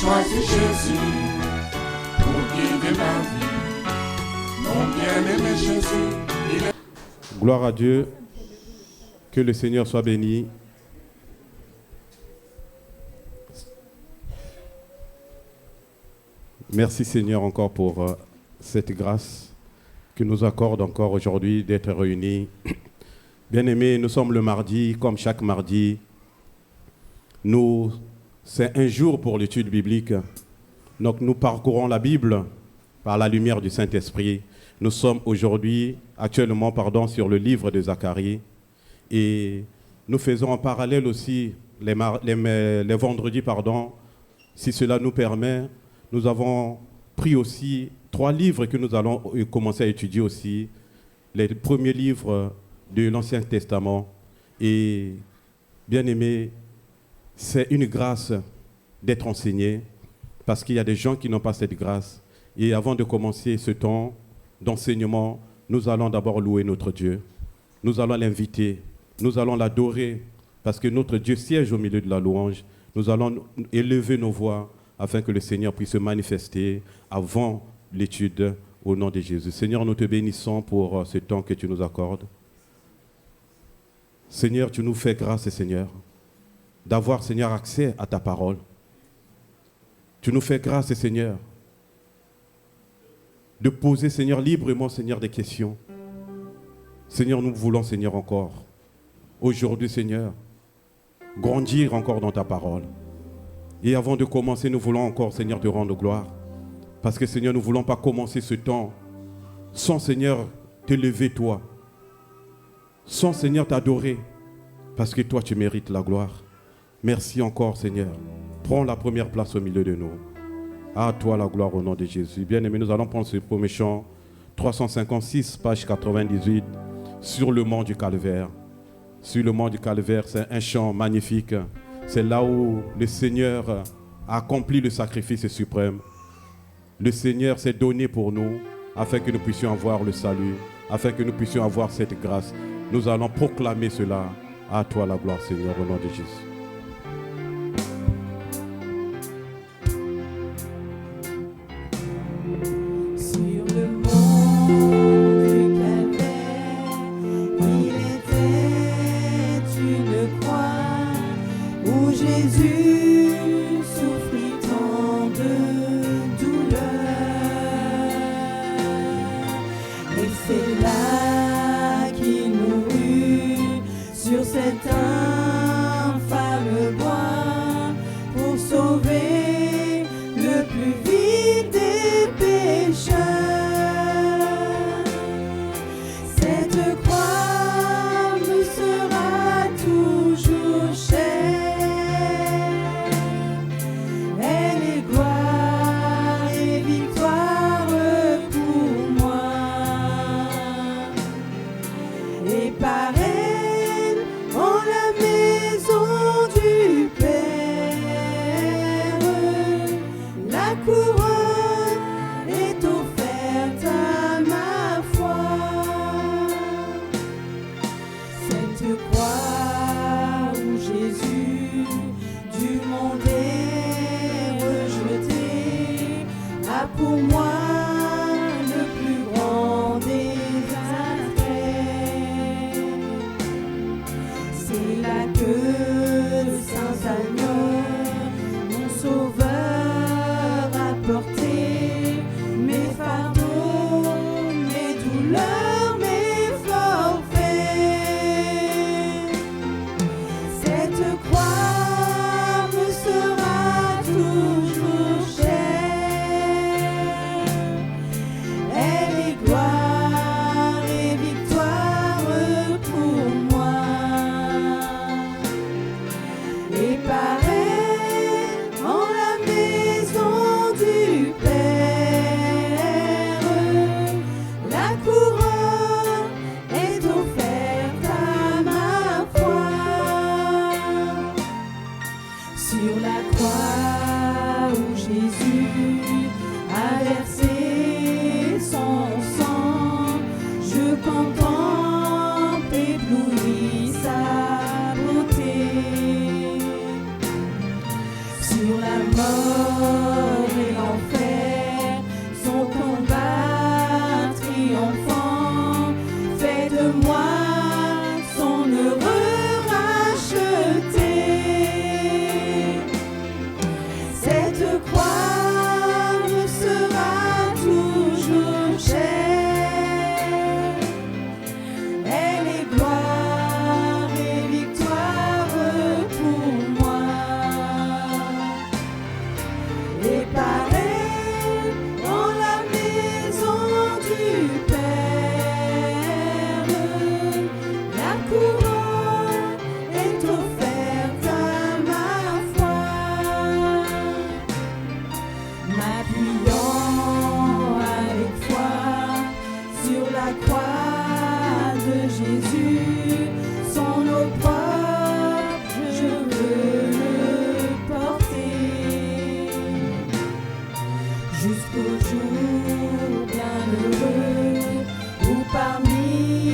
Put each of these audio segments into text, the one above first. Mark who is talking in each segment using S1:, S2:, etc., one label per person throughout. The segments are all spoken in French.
S1: choisi Jésus pour guider ma vie. Mon bien-aimé Jésus.
S2: Gloire à Dieu. Que le Seigneur soit béni. Merci Seigneur encore pour cette grâce que nous accorde encore aujourd'hui d'être réunis. Bien-aimés, nous sommes le mardi, comme chaque mardi. C'est un jour pour l'étude biblique. Donc nous parcourons la Bible par la lumière du Saint-Esprit. Nous sommes actuellement, sur le livre de Zacharie. Et nous faisons en parallèle aussi les vendredis, si cela nous permet. Nous avons pris aussi 3 livres que nous allons commencer à étudier aussi. Les premiers livres de l'Ancien Testament. Et bien aimé, c'est une grâce d'être enseigné parce qu'il y a des gens qui n'ont pas cette grâce. Et avant de commencer ce temps d'enseignement, nous allons d'abord louer notre Dieu. Nous allons l'inviter. Nous allons l'adorer parce que notre Dieu siège au milieu de la louange. Nous allons élever nos voix afin que le Seigneur puisse se manifester avant l'étude au nom de Jésus. Seigneur, nous te bénissons pour ce temps que tu nous accordes. Seigneur, tu nous fais grâce, Seigneur, d'avoir, Seigneur, accès à ta parole. Tu nous fais grâce, Seigneur, de poser, Seigneur, librement, Seigneur, des questions. Seigneur, nous voulons, Seigneur, encore, aujourd'hui, Seigneur, grandir encore dans ta parole. Et avant de commencer, nous voulons encore, Seigneur, te rendre gloire. Parce que, Seigneur, nous ne voulons pas commencer ce temps sans, Seigneur, t'élever, toi. Sans, Seigneur, t'adorer. Parce que toi, tu mérites la gloire. Merci encore, Seigneur. Prends la première place au milieu de nous. À toi la gloire au nom de Jésus. Bien-aimés, nous allons prendre ce premier chant, 356, page 98, sur le mont du Calvaire. Sur le mont du Calvaire, c'est un chant magnifique. C'est là où le Seigneur a accompli le sacrifice suprême. Le Seigneur s'est donné pour nous afin que nous puissions avoir le salut, afin que nous puissions avoir cette grâce. Nous allons proclamer cela. À toi la gloire, Seigneur, au nom de Jésus.
S3: jusqu'au jour bienheureux où parmi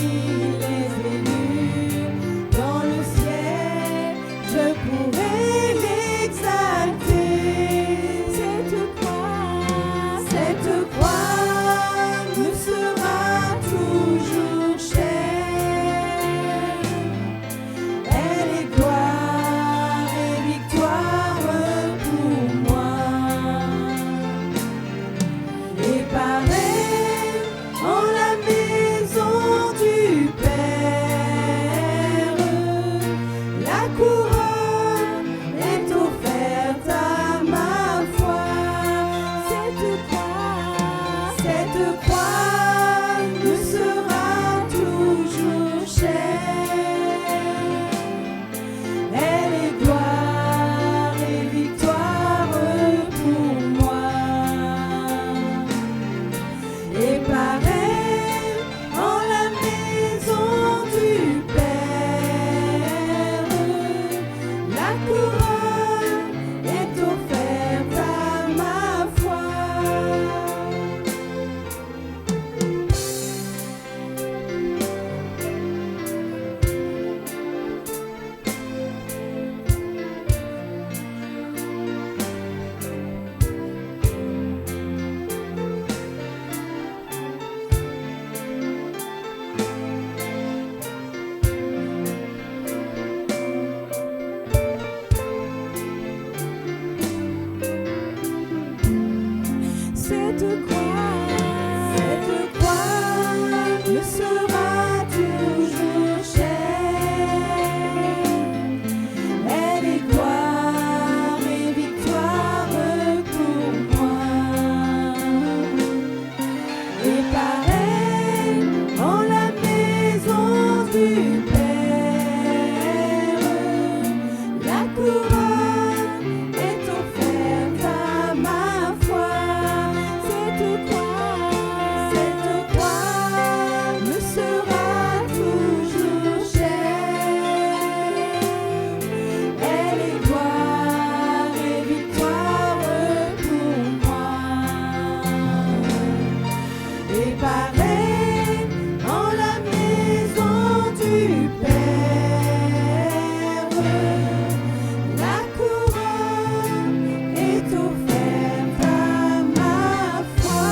S3: les élus dans le ciel je pourrai l'exalter. Cette croix me sera toujours chère. Elle est gloire et victoire pour moi. Et par elle, en la maison du Père, la couronne est offerte à ma foi. Cette croix me sera toujours chère. Elle est gloire et victoire pour moi. Et par elle, en la maison du Père, la couronne est offerte à ma foi. Cette croix me sera toujours chère. Elle est gloire et victoire pour moi. Et par elle, en la maison du Père, la couronne est offerte à ma foi. Cette croix me sera toujours chère. Elle est gloire et victoire pour moi. Et par elle, en la maison du Père, la couronne est offerte à ma foi.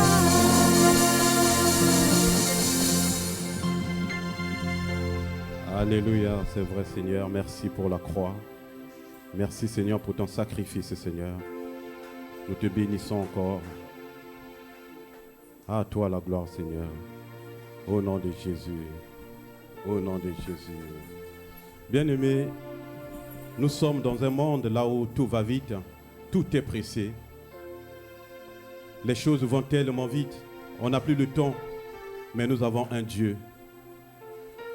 S2: Alléluia, c'est vrai Seigneur, merci pour la croix. Merci Seigneur pour ton sacrifice Seigneur. Nous te bénissons encore. À toi la gloire Seigneur. Au nom de Jésus. Au nom de Jésus. Bien-aimés, nous sommes dans un monde là où tout va vite, tout est pressé. Les choses vont tellement vite, on n'a plus le temps. Mais nous avons un Dieu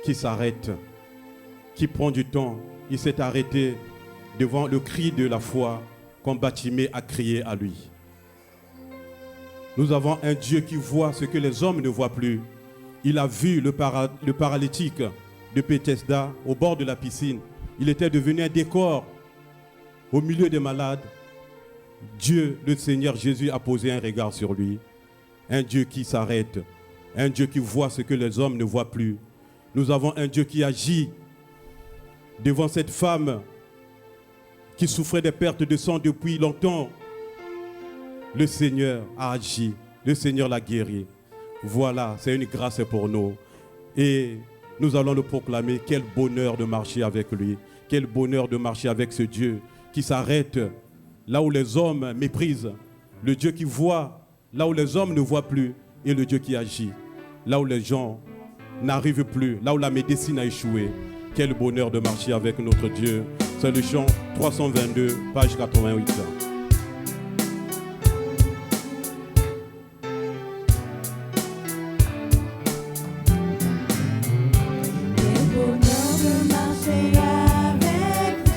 S2: qui s'arrête, qui prend du temps. Il s'est arrêté devant le cri de la foi quand Bartimée a crié à lui. Nous avons un Dieu qui voit ce que les hommes ne voient plus. Il a vu le paralytique de Bethesda au bord de la piscine. Il était devenu un décor au milieu des malades. Dieu, le Seigneur Jésus, a posé un regard sur lui. Un Dieu qui s'arrête. Un Dieu qui voit ce que les hommes ne voient plus. Nous avons un Dieu qui agit devant cette femme qui souffrait des pertes de sang depuis longtemps. Le Seigneur a agi. Le Seigneur l'a guéri. Voilà, c'est une grâce pour nous. Et nous allons le proclamer. Quel bonheur de marcher avec lui. Quel bonheur de marcher avec ce Dieu qui s'arrête là où les hommes méprisent. Le Dieu qui voit là où les hommes ne voient plus. Et le Dieu qui agit là où les gens n'arrivent plus. Là où la médecine a échoué. Quel bonheur de marcher avec notre Dieu. C'est le chant 322, page 88.
S3: Quel bonheur de marcher avec lui.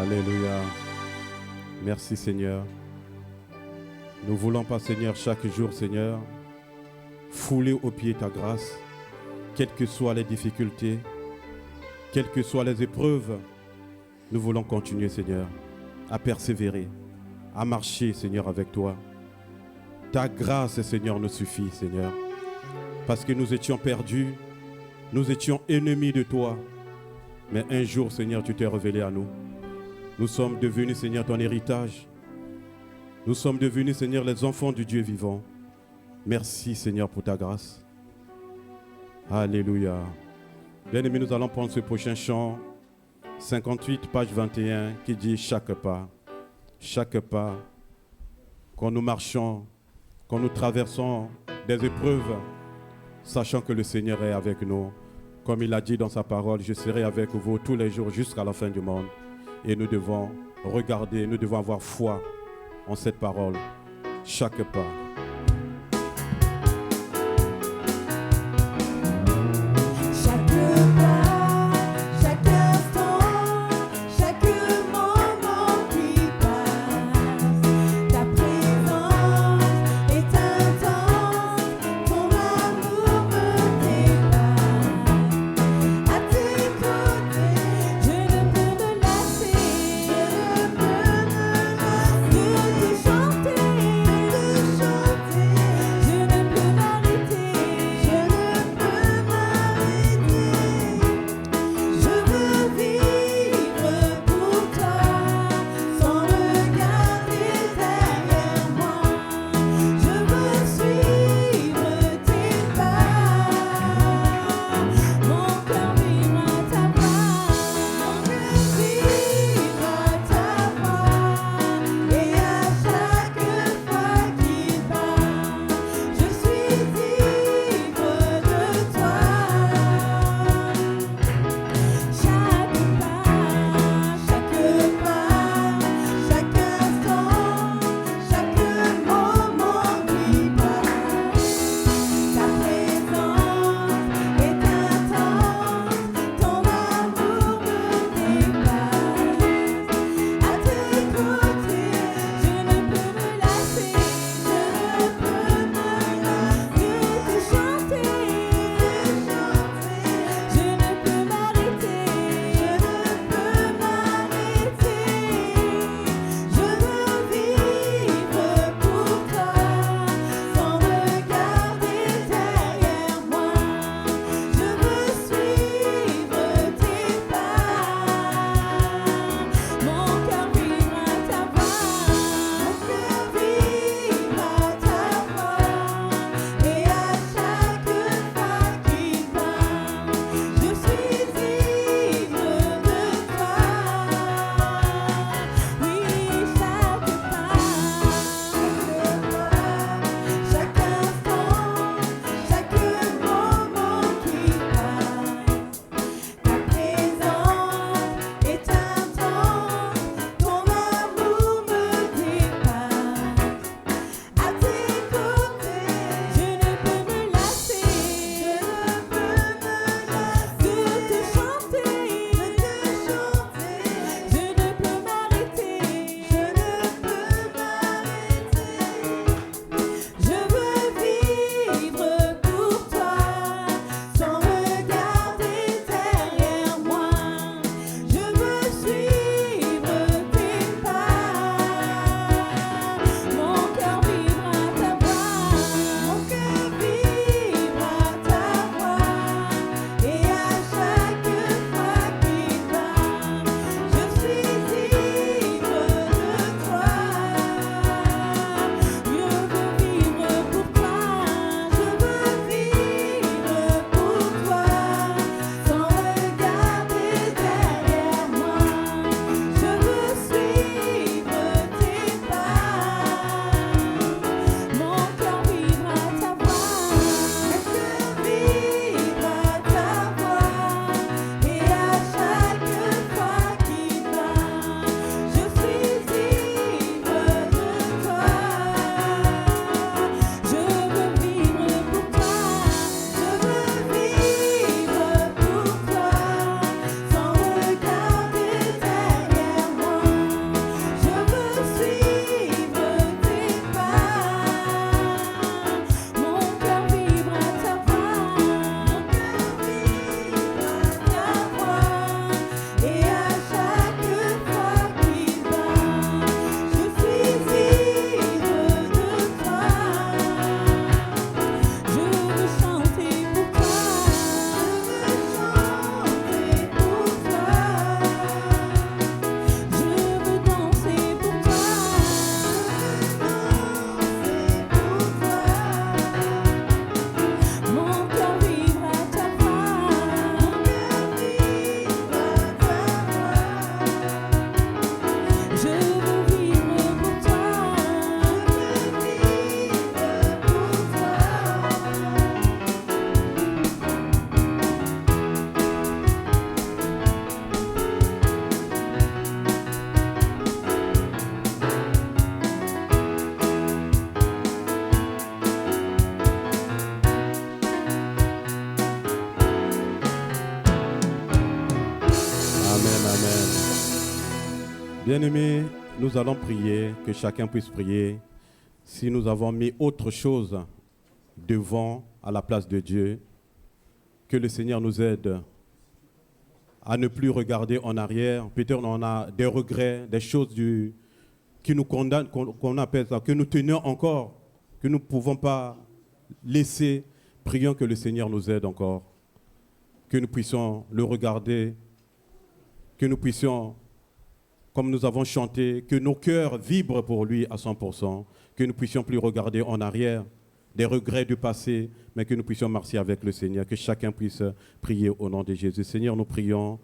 S2: Alléluia. Merci Seigneur. Nous voulons pas, Seigneur, chaque jour, Seigneur, fouler aux pieds ta grâce, quelles que soient les difficultés, quelles que soient les épreuves. Nous voulons continuer, Seigneur, à persévérer, à marcher, Seigneur, avec toi. Ta grâce, Seigneur, nous suffit, Seigneur, parce que nous étions perdus, nous étions ennemis de toi. Mais un jour, Seigneur, tu t'es révélé à nous. Nous sommes devenus, Seigneur, ton héritage. Nous sommes devenus, Seigneur, les enfants du Dieu vivant. Merci, Seigneur, pour ta grâce. Alléluia. Bien-aimés, nous allons prendre ce prochain chant, 58, page 21, qui dit chaque pas, quand nous marchons, quand nous traversons des épreuves, sachant que le Seigneur est avec nous. Comme il a dit dans sa parole, je serai avec vous tous les jours jusqu'à la fin du monde. Et nous devons regarder, nous devons avoir foi en cette parole. Chaque pas.
S3: Chaque instant, chaque moment qui passe, ta présence est intense, ton amour me dépasse. À tes côtés, je ne peux me lasser, de te chanter,
S2: Bien-aimés, nous allons prier, que chacun puisse prier. Si nous avons mis autre chose devant, à la place de Dieu, que le Seigneur nous aide à ne plus regarder en arrière. Peut-être on a des regrets, des choses qui nous condamnent, qu'on appelle ça, que nous tenons encore, que nous ne pouvons pas laisser. Prions que le Seigneur nous aide encore, que nous puissions le regarder, que nous puissions, comme nous avons chanté, que nos cœurs vibrent pour lui à 100%, que nous puissions plus regarder en arrière, des regrets du passé, mais que nous puissions marcher avec le Seigneur, que chacun puisse prier au nom de Jésus. Seigneur, nous prions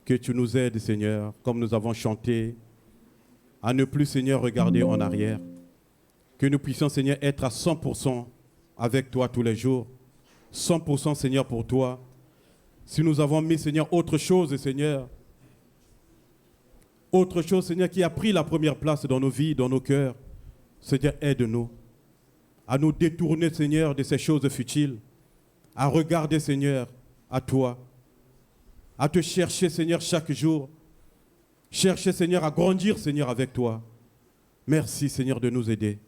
S2: que tu nous aides, Seigneur, comme nous avons chanté, à ne plus, Seigneur, regarder en arrière, que nous puissions, Seigneur, être à 100% avec toi tous les jours, 100%, Seigneur, pour toi. Si nous avons mis, Seigneur, autre chose, Seigneur, Seigneur, qui a pris la première place dans nos vies, dans nos cœurs, Seigneur, aide-nous à nous détourner, Seigneur, de ces choses futiles, à regarder, Seigneur, à toi, à te chercher, Seigneur, chaque jour, chercher, Seigneur, à grandir, Seigneur, avec toi. Merci, Seigneur, de nous aider.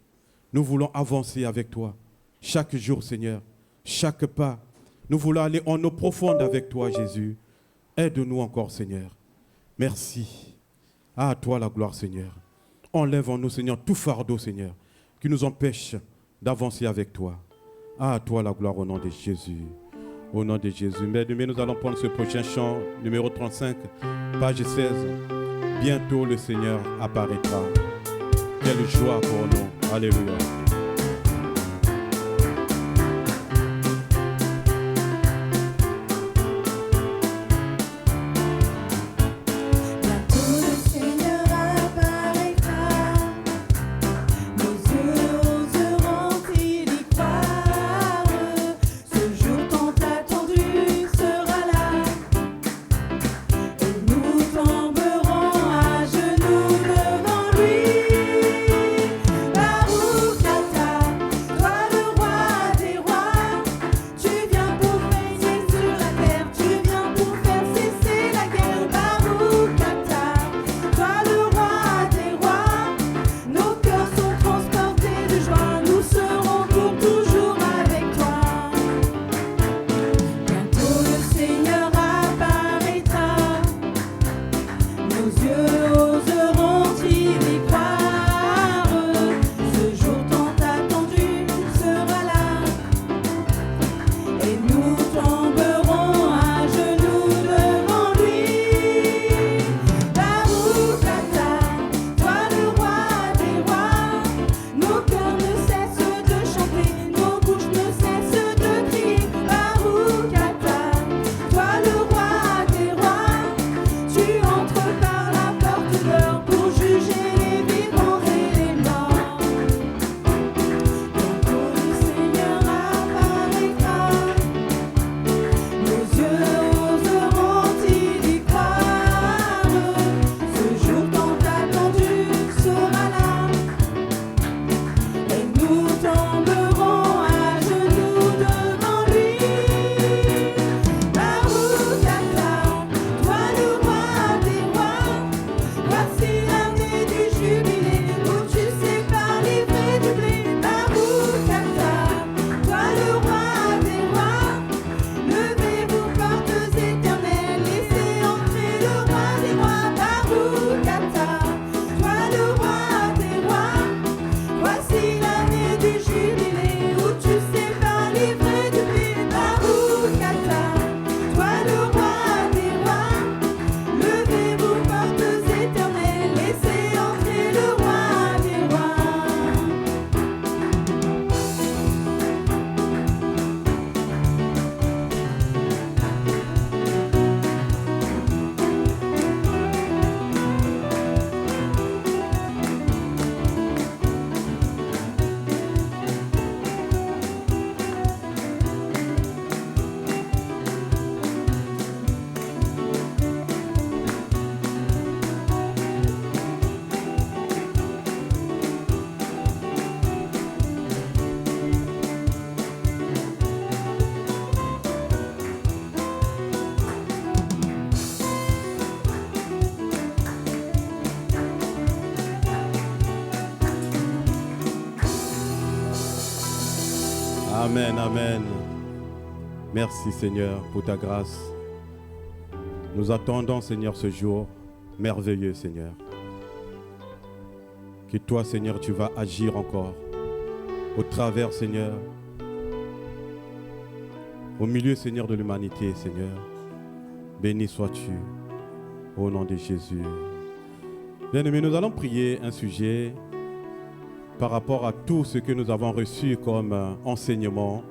S2: Nous voulons avancer avec toi, chaque jour, Seigneur, chaque pas. Nous voulons aller en eau profonde avec toi, Jésus. Aide-nous encore, Seigneur. Merci. À toi la gloire, Seigneur. Enlève en nous, Seigneur, tout fardeau, Seigneur, qui nous empêche d'avancer avec toi. À toi la gloire au nom de Jésus. Au nom de Jésus. Mais demain, nous allons prendre ce prochain chant, numéro 35, page 16. Bientôt le Seigneur apparaîtra. Quelle joie pour nous. Alléluia.
S3: Tomberons à genoux devant lui.
S2: Amen, amen. Merci Seigneur pour ta grâce. Nous attendons Seigneur ce jour merveilleux Seigneur. Que toi Seigneur tu vas agir encore au travers Seigneur, au milieu Seigneur de l'humanité Seigneur. Béni sois-tu au nom de Jésus. Bien-aimés, nous allons prier un sujet par rapport à tout ce que nous avons reçu comme enseignement.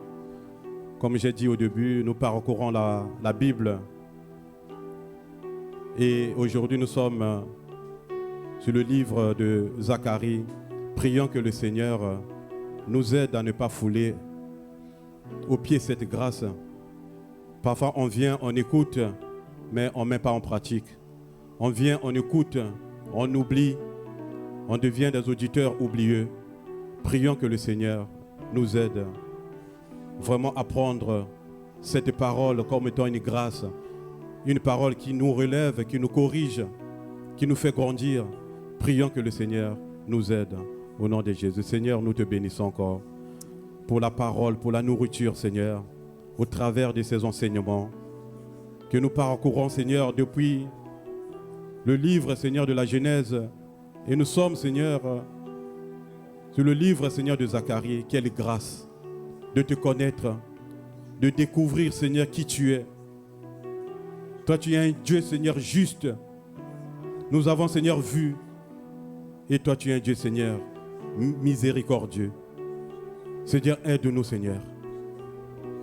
S2: Comme j'ai dit au début, nous parcourons la Bible. Et aujourd'hui, nous sommes sur le livre de Zacharie. Prions que le Seigneur nous aide à ne pas fouler au pied cette grâce. Parfois, on vient, on écoute, mais on ne met pas en pratique. On vient, on écoute, on oublie, on devient des auditeurs oublieux. Prions que le Seigneur nous aide vraiment à prendre cette parole comme étant une grâce, une parole qui nous relève, qui nous corrige, qui nous fait grandir. Prions que le Seigneur nous aide au nom de Jésus. Seigneur, nous te bénissons encore pour la parole, pour la nourriture, Seigneur, au travers de ces enseignements que nous parcourons, Seigneur, depuis le livre, Seigneur, de la Genèse. Et nous sommes, Seigneur, sur le livre, Seigneur, de Zacharie. Quelle grâce de te connaître, de découvrir, Seigneur, qui tu es. Toi, tu es un Dieu, Seigneur, juste. Nous avons, Seigneur, vu. Et toi, tu es un Dieu, Seigneur, miséricordieux. Seigneur, aide-nous, Seigneur,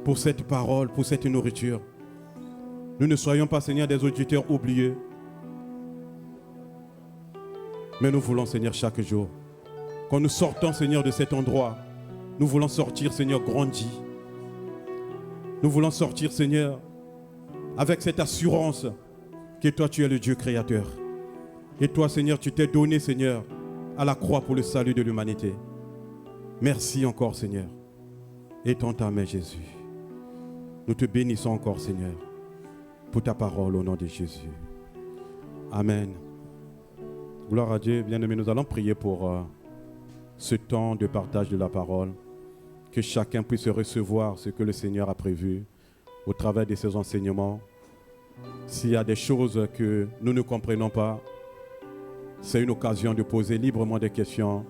S2: pour cette parole, pour cette nourriture. Nous ne soyons pas, Seigneur, des auditeurs oubliés. Mais nous voulons, Seigneur, chaque jour, quand nous sortons, Seigneur, de cet endroit, nous voulons sortir, Seigneur, grandis. Nous voulons sortir, Seigneur, avec cette assurance que toi, tu es le Dieu créateur. Et toi, Seigneur, tu t'es donné, Seigneur, à la croix pour le salut de l'humanité. Merci encore, Seigneur. Étends ta main, Jésus. Nous te bénissons encore, Seigneur, pour ta parole au nom de Jésus. Amen. Gloire à Dieu. Bien-aimés, nous allons prier pour ce temps de partage de la parole. Que chacun puisse recevoir ce que le Seigneur a prévu au travers de ses enseignements. S'il y a des choses que nous ne comprenons pas, c'est une occasion de poser librement des questions.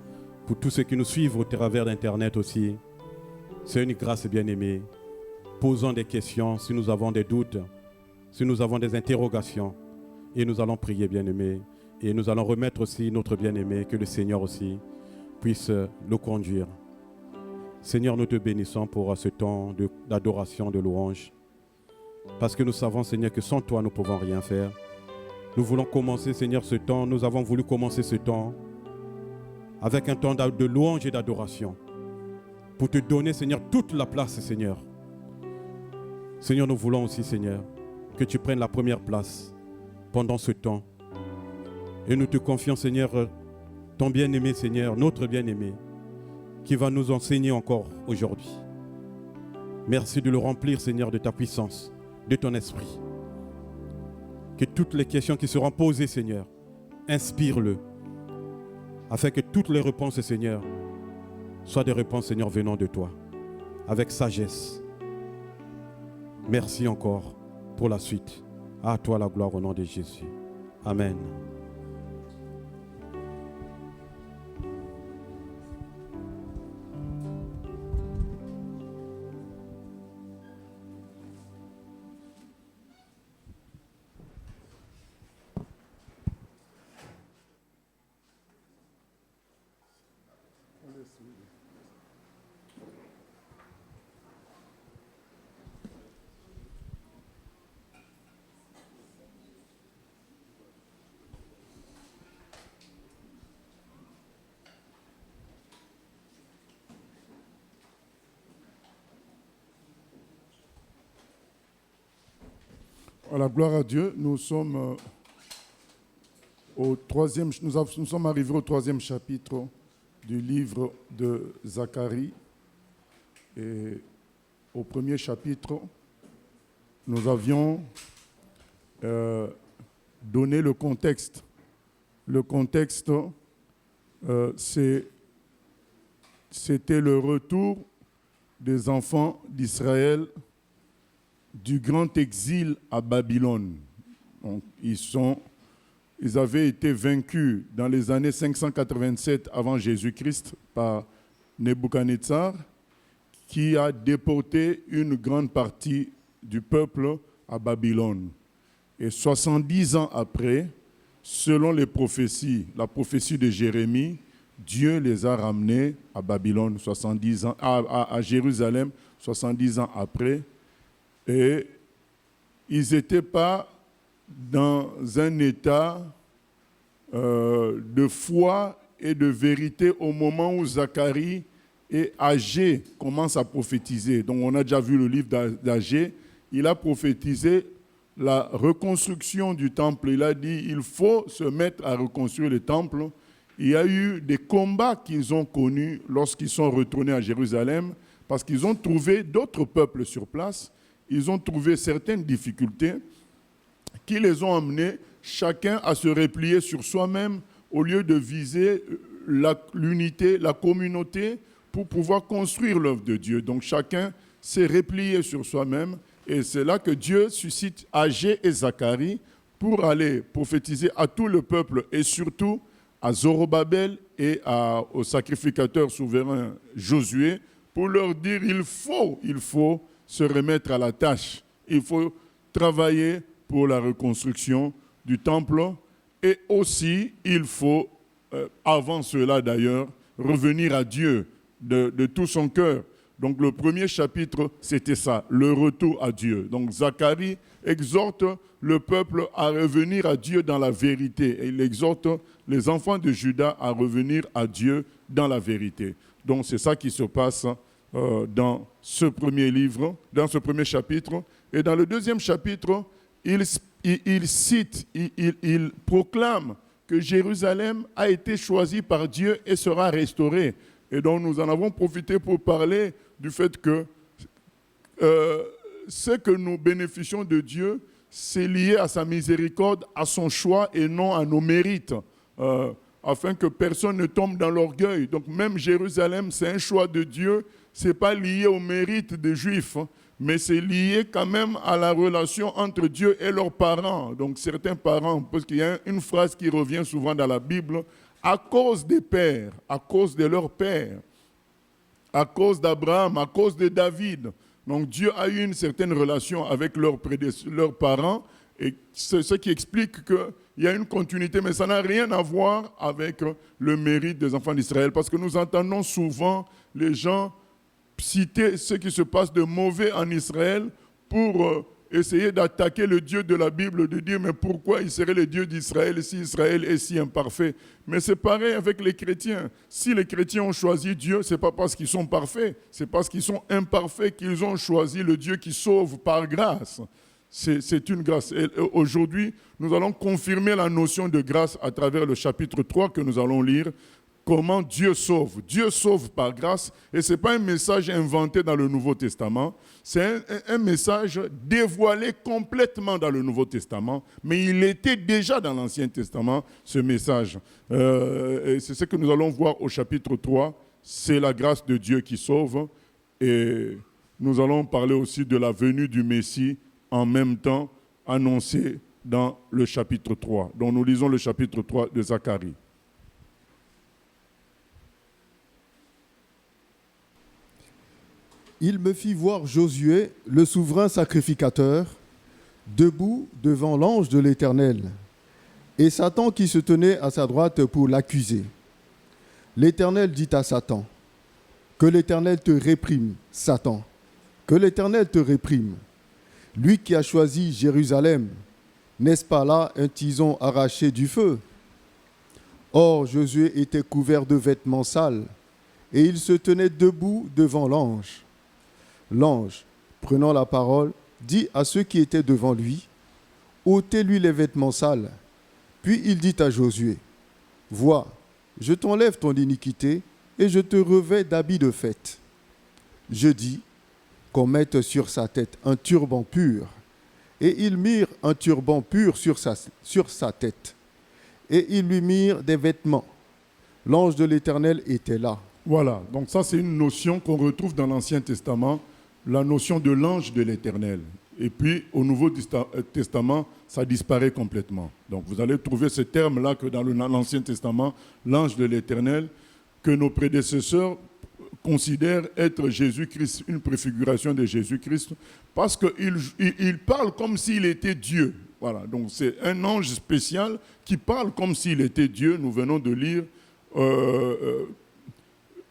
S2: Pour tous ceux qui nous suivent au travers d'Internet aussi, c'est une grâce bien-aimée. Posons des questions si nous avons des doutes, si nous avons des interrogations. Et nous allons prier, bien-aimés. Et nous allons remettre aussi notre bien-aimé, que le Seigneur aussi puisse le conduire. Seigneur, nous te bénissons pour ce temps d'adoration, de louange. Parce que nous savons, Seigneur, que sans toi, nous ne pouvons rien faire. Nous voulons commencer, Seigneur, ce temps. Nous avons voulu commencer ce temps avec un temps de louange et d'adoration. Pour te donner, Seigneur, toute la place, Seigneur. Seigneur, nous voulons aussi, Seigneur, que tu prennes la première place pendant ce temps. Et nous te confions, Seigneur, ton bien-aimé, Seigneur, notre bien-aimé, qui va nous enseigner encore aujourd'hui. Merci de le remplir, Seigneur, de ta puissance, de ton esprit. Que toutes les questions qui seront posées, Seigneur, inspire-le, afin que toutes les réponses, Seigneur, soient des réponses, Seigneur, venant de toi, avec sagesse. Merci encore pour la suite. À toi la gloire au nom de Jésus. Amen.
S1: Voilà, gloire à Dieu. Nous sommes nous sommes arrivés au 3e chapitre du livre de Zacharie. Et au 1er chapitre, nous avions donné le contexte. Le contexte, c'était le retour des enfants d'Israël du grand exil à Babylone. Donc, ils avaient été vaincus dans les années 587 avant Jésus-Christ par Nebuchadnezzar, qui a déporté une grande partie du peuple à Babylone. Et 70 ans après, selon les prophéties, la prophétie de Jérémie, Dieu les a ramenés à Babylone, 70 ans, à Jérusalem, 70 ans après. Et ils n'étaient pas dans un état de foi et de vérité au moment où Zacharie et Agé commencent à prophétiser. Donc on a déjà vu le livre d'Agé. Il a prophétisé la reconstruction du temple. Il a dit il faut se mettre à reconstruire le temple. Il y a eu des combats qu'ils ont connus lorsqu'ils sont retournés à Jérusalem parce qu'ils ont trouvé d'autres peuples sur place. Ils ont trouvé certaines difficultés qui les ont amenés chacun à se replier sur soi-même au lieu de viser l'unité, la communauté pour pouvoir construire l'œuvre de Dieu. Donc chacun s'est replié sur soi-même et c'est là que Dieu suscite Agé et Zacharie pour aller prophétiser à tout le peuple et surtout à Zorobabel et au sacrificateur souverain Josué pour leur dire il faut se remettre à la tâche. Il faut travailler pour la reconstruction du temple et aussi il faut, avant cela d'ailleurs, revenir à Dieu de tout son cœur. Donc le premier chapitre, c'était ça, le retour à Dieu. Donc Zacharie exhorte le peuple à revenir à Dieu dans la vérité. Et il exhorte les enfants de Juda à revenir à Dieu dans la vérité. Donc c'est ça qui se passe dans ce premier livre, dans ce premier chapitre. Et dans le deuxième chapitre, il proclame que Jérusalem a été choisie par Dieu et sera restaurée. Et donc nous en avons profité pour parler du fait que ce que nous bénéficions de Dieu, c'est lié à sa miséricorde, à son choix et non à nos mérites, afin que personne ne tombe dans l'orgueil. Donc même Jérusalem, c'est un choix de Dieu, ce n'est pas lié au mérite des Juifs, mais c'est lié quand même à la relation entre Dieu et leurs parents. Donc certains parents, parce qu'il y a une phrase qui revient souvent dans la Bible, à cause des pères, à cause de leurs pères, à cause d'Abraham, à cause de David. Donc Dieu a eu une certaine relation avec leurs parents, et c'est ce qui explique qu'il y a une continuité, mais ça n'a rien à voir avec le mérite des enfants d'Israël, parce que nous entendons souvent les gens citer ce qui se passe de mauvais en Israël pour essayer d'attaquer le Dieu de la Bible, de dire mais pourquoi il serait le Dieu d'Israël si Israël est si imparfait. Mais c'est pareil avec les chrétiens. Si les chrétiens ont choisi Dieu, ce n'est pas parce qu'ils sont parfaits, c'est parce qu'ils sont imparfaits qu'ils ont choisi le Dieu qui sauve par grâce. C'est une grâce. Et aujourd'hui, nous allons confirmer la notion de grâce à travers le chapitre 3 que nous allons lire. Comment Dieu sauve. Dieu sauve par grâce. Et ce n'est pas un message inventé dans le Nouveau Testament. C'est un message dévoilé complètement dans le Nouveau Testament. Mais il était déjà dans l'Ancien Testament, ce message. Et c'est ce que nous allons voir au chapitre 3. C'est la grâce de Dieu qui sauve. Et nous allons parler aussi de la venue du Messie en même temps annoncée dans le chapitre 3. Donc nous lisons le chapitre 3 de Zacharie.
S4: Il me fit voir Josué, le souverain sacrificateur, debout devant l'ange de l'Éternel, et Satan qui se tenait à sa droite pour l'accuser. L'Éternel dit à Satan, « Que l'Éternel te réprime, Satan, que l'Éternel te réprime. Lui qui a choisi Jérusalem, n'est-ce pas là un tison arraché du feu ?» Or Josué était couvert de vêtements sales, et il se tenait debout devant l'ange. L'ange, prenant la parole, dit à ceux qui étaient devant lui, « Ôtez-lui les vêtements sales. » Puis il dit à Josué, « Vois, je t'enlève ton iniquité et je te revêts d'habits de fête. » Je dis qu'on mette sur sa tête un turban pur. Et ils mirent un turban pur sur sa tête. Et ils lui mirent des vêtements. L'ange de l'Éternel était là.
S1: Voilà, donc ça c'est une notion qu'on retrouve dans l'Ancien Testament, la notion de l'ange de l'Éternel. Et puis au Nouveau Testament, ça disparaît complètement. Donc vous allez trouver ce terme-là que dans l'Ancien Testament, l'ange de l'Éternel, que nos prédécesseurs considèrent être Jésus-Christ, une préfiguration de Jésus-Christ, parce qu'il parle comme s'il était Dieu. Voilà, donc c'est un ange spécial qui parle comme s'il était Dieu. Nous venons de lire...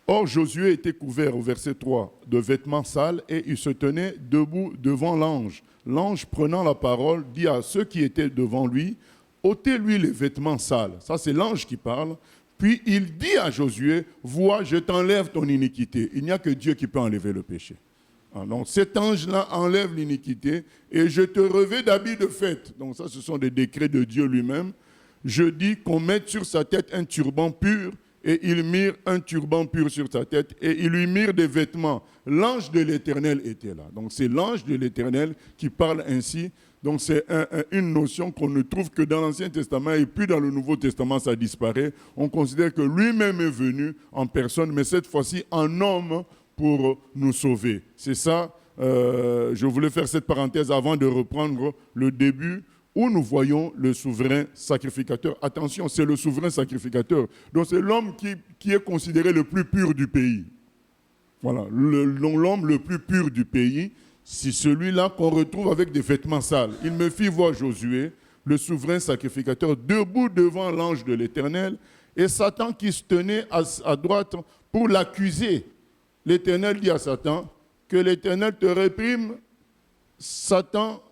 S1: Or, Josué était couvert, au verset 3, de vêtements sales et il se tenait debout devant l'ange. L'ange, prenant la parole, dit à ceux qui étaient devant lui, « ôtez-lui les vêtements sales. » Ça, c'est l'ange qui parle. Puis il dit à Josué, « Vois, je t'enlève ton iniquité. » Il n'y a que Dieu qui peut enlever le péché. Donc cet ange-là enlève l'iniquité et je te revêts d'habits de fête. Donc ça, ce sont des décrets de Dieu lui-même. Je dis qu'on mette sur sa tête un turban pur. Et ils mirent un turban pur sur sa tête et ils lui mirent des vêtements. L'ange de l'Éternel était là. Donc c'est l'ange de l'Éternel qui parle ainsi. Donc c'est une notion qu'on ne trouve que dans l'Ancien Testament et puis dans le Nouveau Testament ça disparaît. On considère que lui-même est venu en personne, mais cette fois-ci en homme pour nous sauver. C'est ça, je voulais faire cette parenthèse avant de reprendre le début où nous voyons le souverain sacrificateur. Attention, c'est le souverain sacrificateur. Donc c'est l'homme qui est considéré le plus pur du pays. Voilà, l'homme le plus pur du pays, c'est celui-là qu'on retrouve avec des vêtements sales. Il me fit voir Josué, le souverain sacrificateur, debout devant l'ange de l'Éternel, et Satan qui se tenait à droite pour l'accuser. L'Éternel dit à Satan, que l'Éternel te réprime, Satan,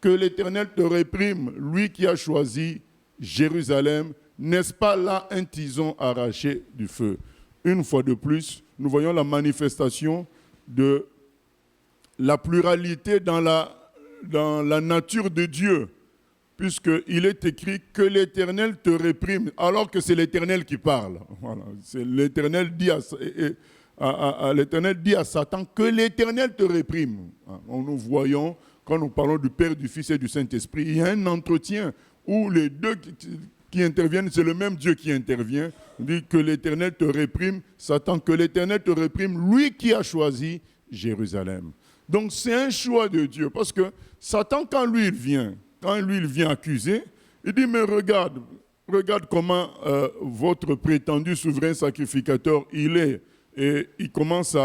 S1: que l'Éternel te réprime, lui qui a choisi Jérusalem, n'est-ce pas là un tison arraché du feu? Une fois de plus, nous voyons la manifestation de la pluralité dans la nature de Dieu, puisqu'il est écrit que l'Éternel te réprime, alors que c'est l'Éternel qui parle. Voilà. L'Éternel dit l'Éternel dit à Satan que l'Éternel te réprime. Nous voyons, quand nous parlons du Père, du Fils et du Saint-Esprit, il y a un entretien où les deux qui interviennent, c'est le même Dieu qui intervient. Il dit que l'Éternel te réprime, Satan, que l'Éternel te réprime, lui qui a choisi Jérusalem. Donc c'est un choix de Dieu, parce que Satan, quand lui il vient accuser, il dit, mais regarde comment votre prétendu souverain sacrificateur il est. Et il commence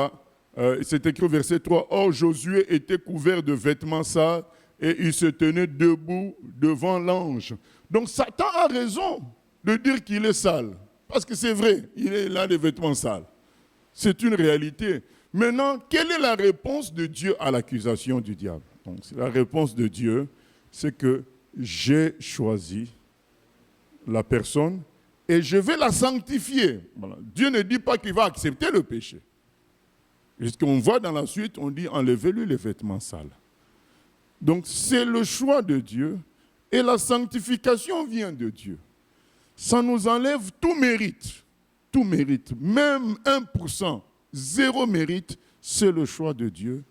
S1: c'est écrit au verset 3, « Or Josué était couvert de vêtements sales et il se tenait debout devant l'ange. » Donc Satan a raison de dire qu'il est sale, parce que c'est vrai, il a des vêtements sales. C'est une réalité. Maintenant, quelle est la réponse de Dieu à l'accusation du diable? Donc, la réponse de Dieu, c'est que j'ai choisi la personne et je vais la sanctifier. Voilà. Dieu ne dit pas qu'il va accepter le péché. Puisqu'on voit dans la suite, on dit enlevez-lui les vêtements sales. Donc c'est le choix de Dieu et la sanctification vient de Dieu. Ça nous enlève tout mérite, même 1%, zéro mérite, c'est le choix de Dieu.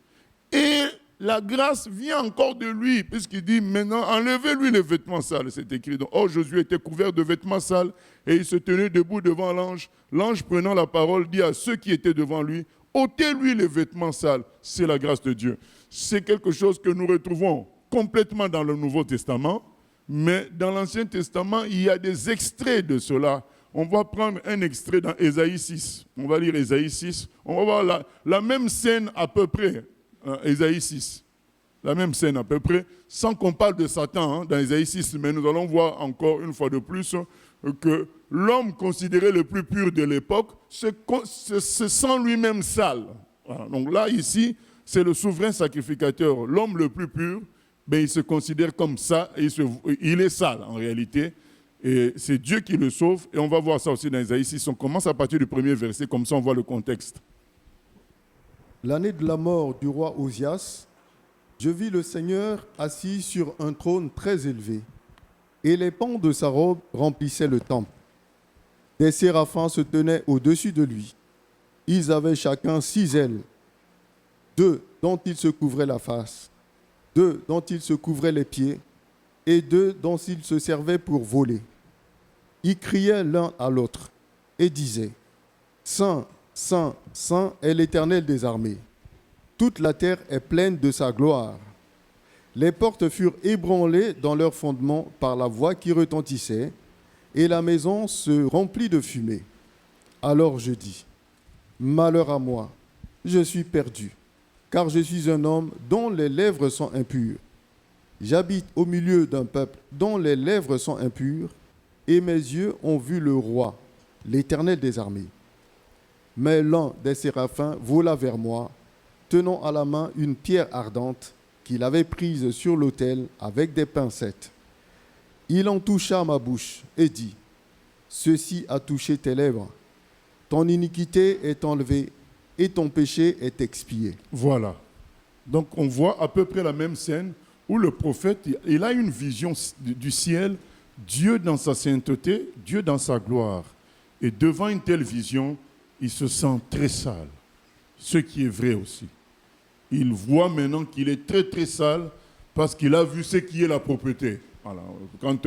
S1: Et la grâce vient encore de lui, puisqu'il dit maintenant, enlevez-lui les vêtements sales, c'est écrit. Donc, oh, Josué était couvert de vêtements sales et il se tenait debout devant l'ange. L'ange prenant la parole dit à ceux qui étaient devant lui, ôtez-lui les vêtements sales, c'est la grâce de Dieu. C'est quelque chose que nous retrouvons complètement dans le Nouveau Testament, mais dans l'Ancien Testament, il y a des extraits de cela. On va prendre un extrait dans Ésaïe 6. On va lire Ésaïe 6. On va voir la même scène à peu près, Ésaïe 6. La même scène à peu près, sans qu'on parle de Satan dans Ésaïe 6, mais nous allons voir encore une fois de plus que l'homme considéré le plus pur de l'époque se sent lui-même sale. Voilà. Donc là, ici, c'est le souverain sacrificateur, l'homme le plus pur, ben, il se considère comme ça, et il est sale en réalité, et c'est Dieu qui le sauve, et on va voir ça aussi dans Ésaïe 6. On commence à partir du premier verset, comme ça on voit le contexte.
S4: L'année de la mort du roi Osias, je vis le Seigneur assis sur un trône très élevé, et les pans de sa robe remplissaient le temple. Des séraphins se tenaient au-dessus de lui. Ils avaient chacun 6 ailes, 2 dont ils se couvraient la face, 2 dont ils se couvraient les pieds, et 2 dont ils se servaient pour voler. Ils criaient l'un à l'autre et disaient, « Saint, Saint, saint est l'Éternel des armées. Toute la terre est pleine de sa gloire. Les portes furent ébranlées dans leur fondement par la voix qui retentissait, et la maison se remplit de fumée. Alors je dis, malheur à moi, je suis perdu, car je suis un homme dont les lèvres sont impures. J'habite au milieu d'un peuple dont les lèvres sont impures, et mes yeux ont vu le roi, l'Éternel des armées. Mais l'un des séraphins vola vers moi, tenant à la main une pierre ardente qu'il avait prise sur l'autel avec des pincettes. Il en toucha ma bouche et dit, « Ceci a touché tes lèvres. Ton iniquité est enlevée et ton péché est expié. »
S1: Voilà. Donc on voit à peu près la même scène où le prophète, il a une vision du ciel, Dieu dans sa sainteté, Dieu dans sa gloire. Et devant une telle vision, il se sent très sale, ce qui est vrai aussi. Il voit maintenant qu'il est très très sale parce qu'il a vu ce qui est la propreté. Voilà. Quand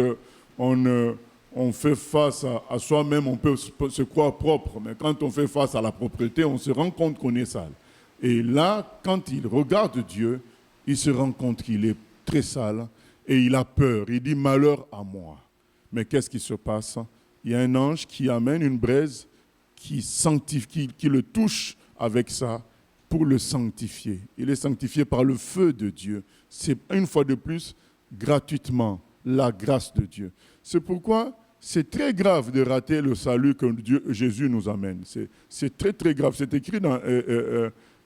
S1: on fait face à soi-même, on peut se croire propre, mais quand on fait face à la propreté, on se rend compte qu'on est sale. Et là, quand il regarde Dieu, il se rend compte qu'il est très sale et il a peur. Il dit « malheur à moi ». Mais qu'est-ce qui se passe? Il y a un ange qui amène une braise qui le touche avec ça pour le sanctifier. Il est sanctifié par le feu de Dieu. C'est une fois de plus gratuitement la grâce de Dieu. C'est pourquoi c'est très grave de rater le salut que Jésus nous amène. C'est très très grave. C'est écrit dans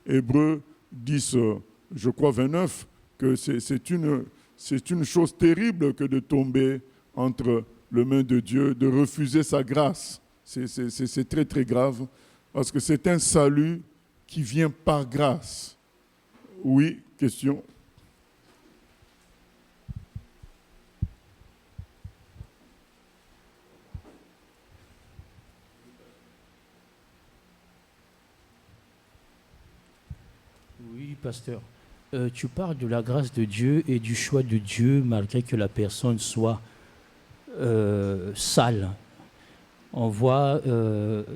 S1: Hébreux 10, je crois 29, que c'est une chose terrible que de tomber entre les mains de Dieu, de refuser sa grâce. C'est très très grave parce que c'est un salut qui vient par grâce. Oui, question.
S5: Oui, pasteur. Tu parles de la grâce de Dieu et du choix de Dieu malgré que la personne soit sale. On voit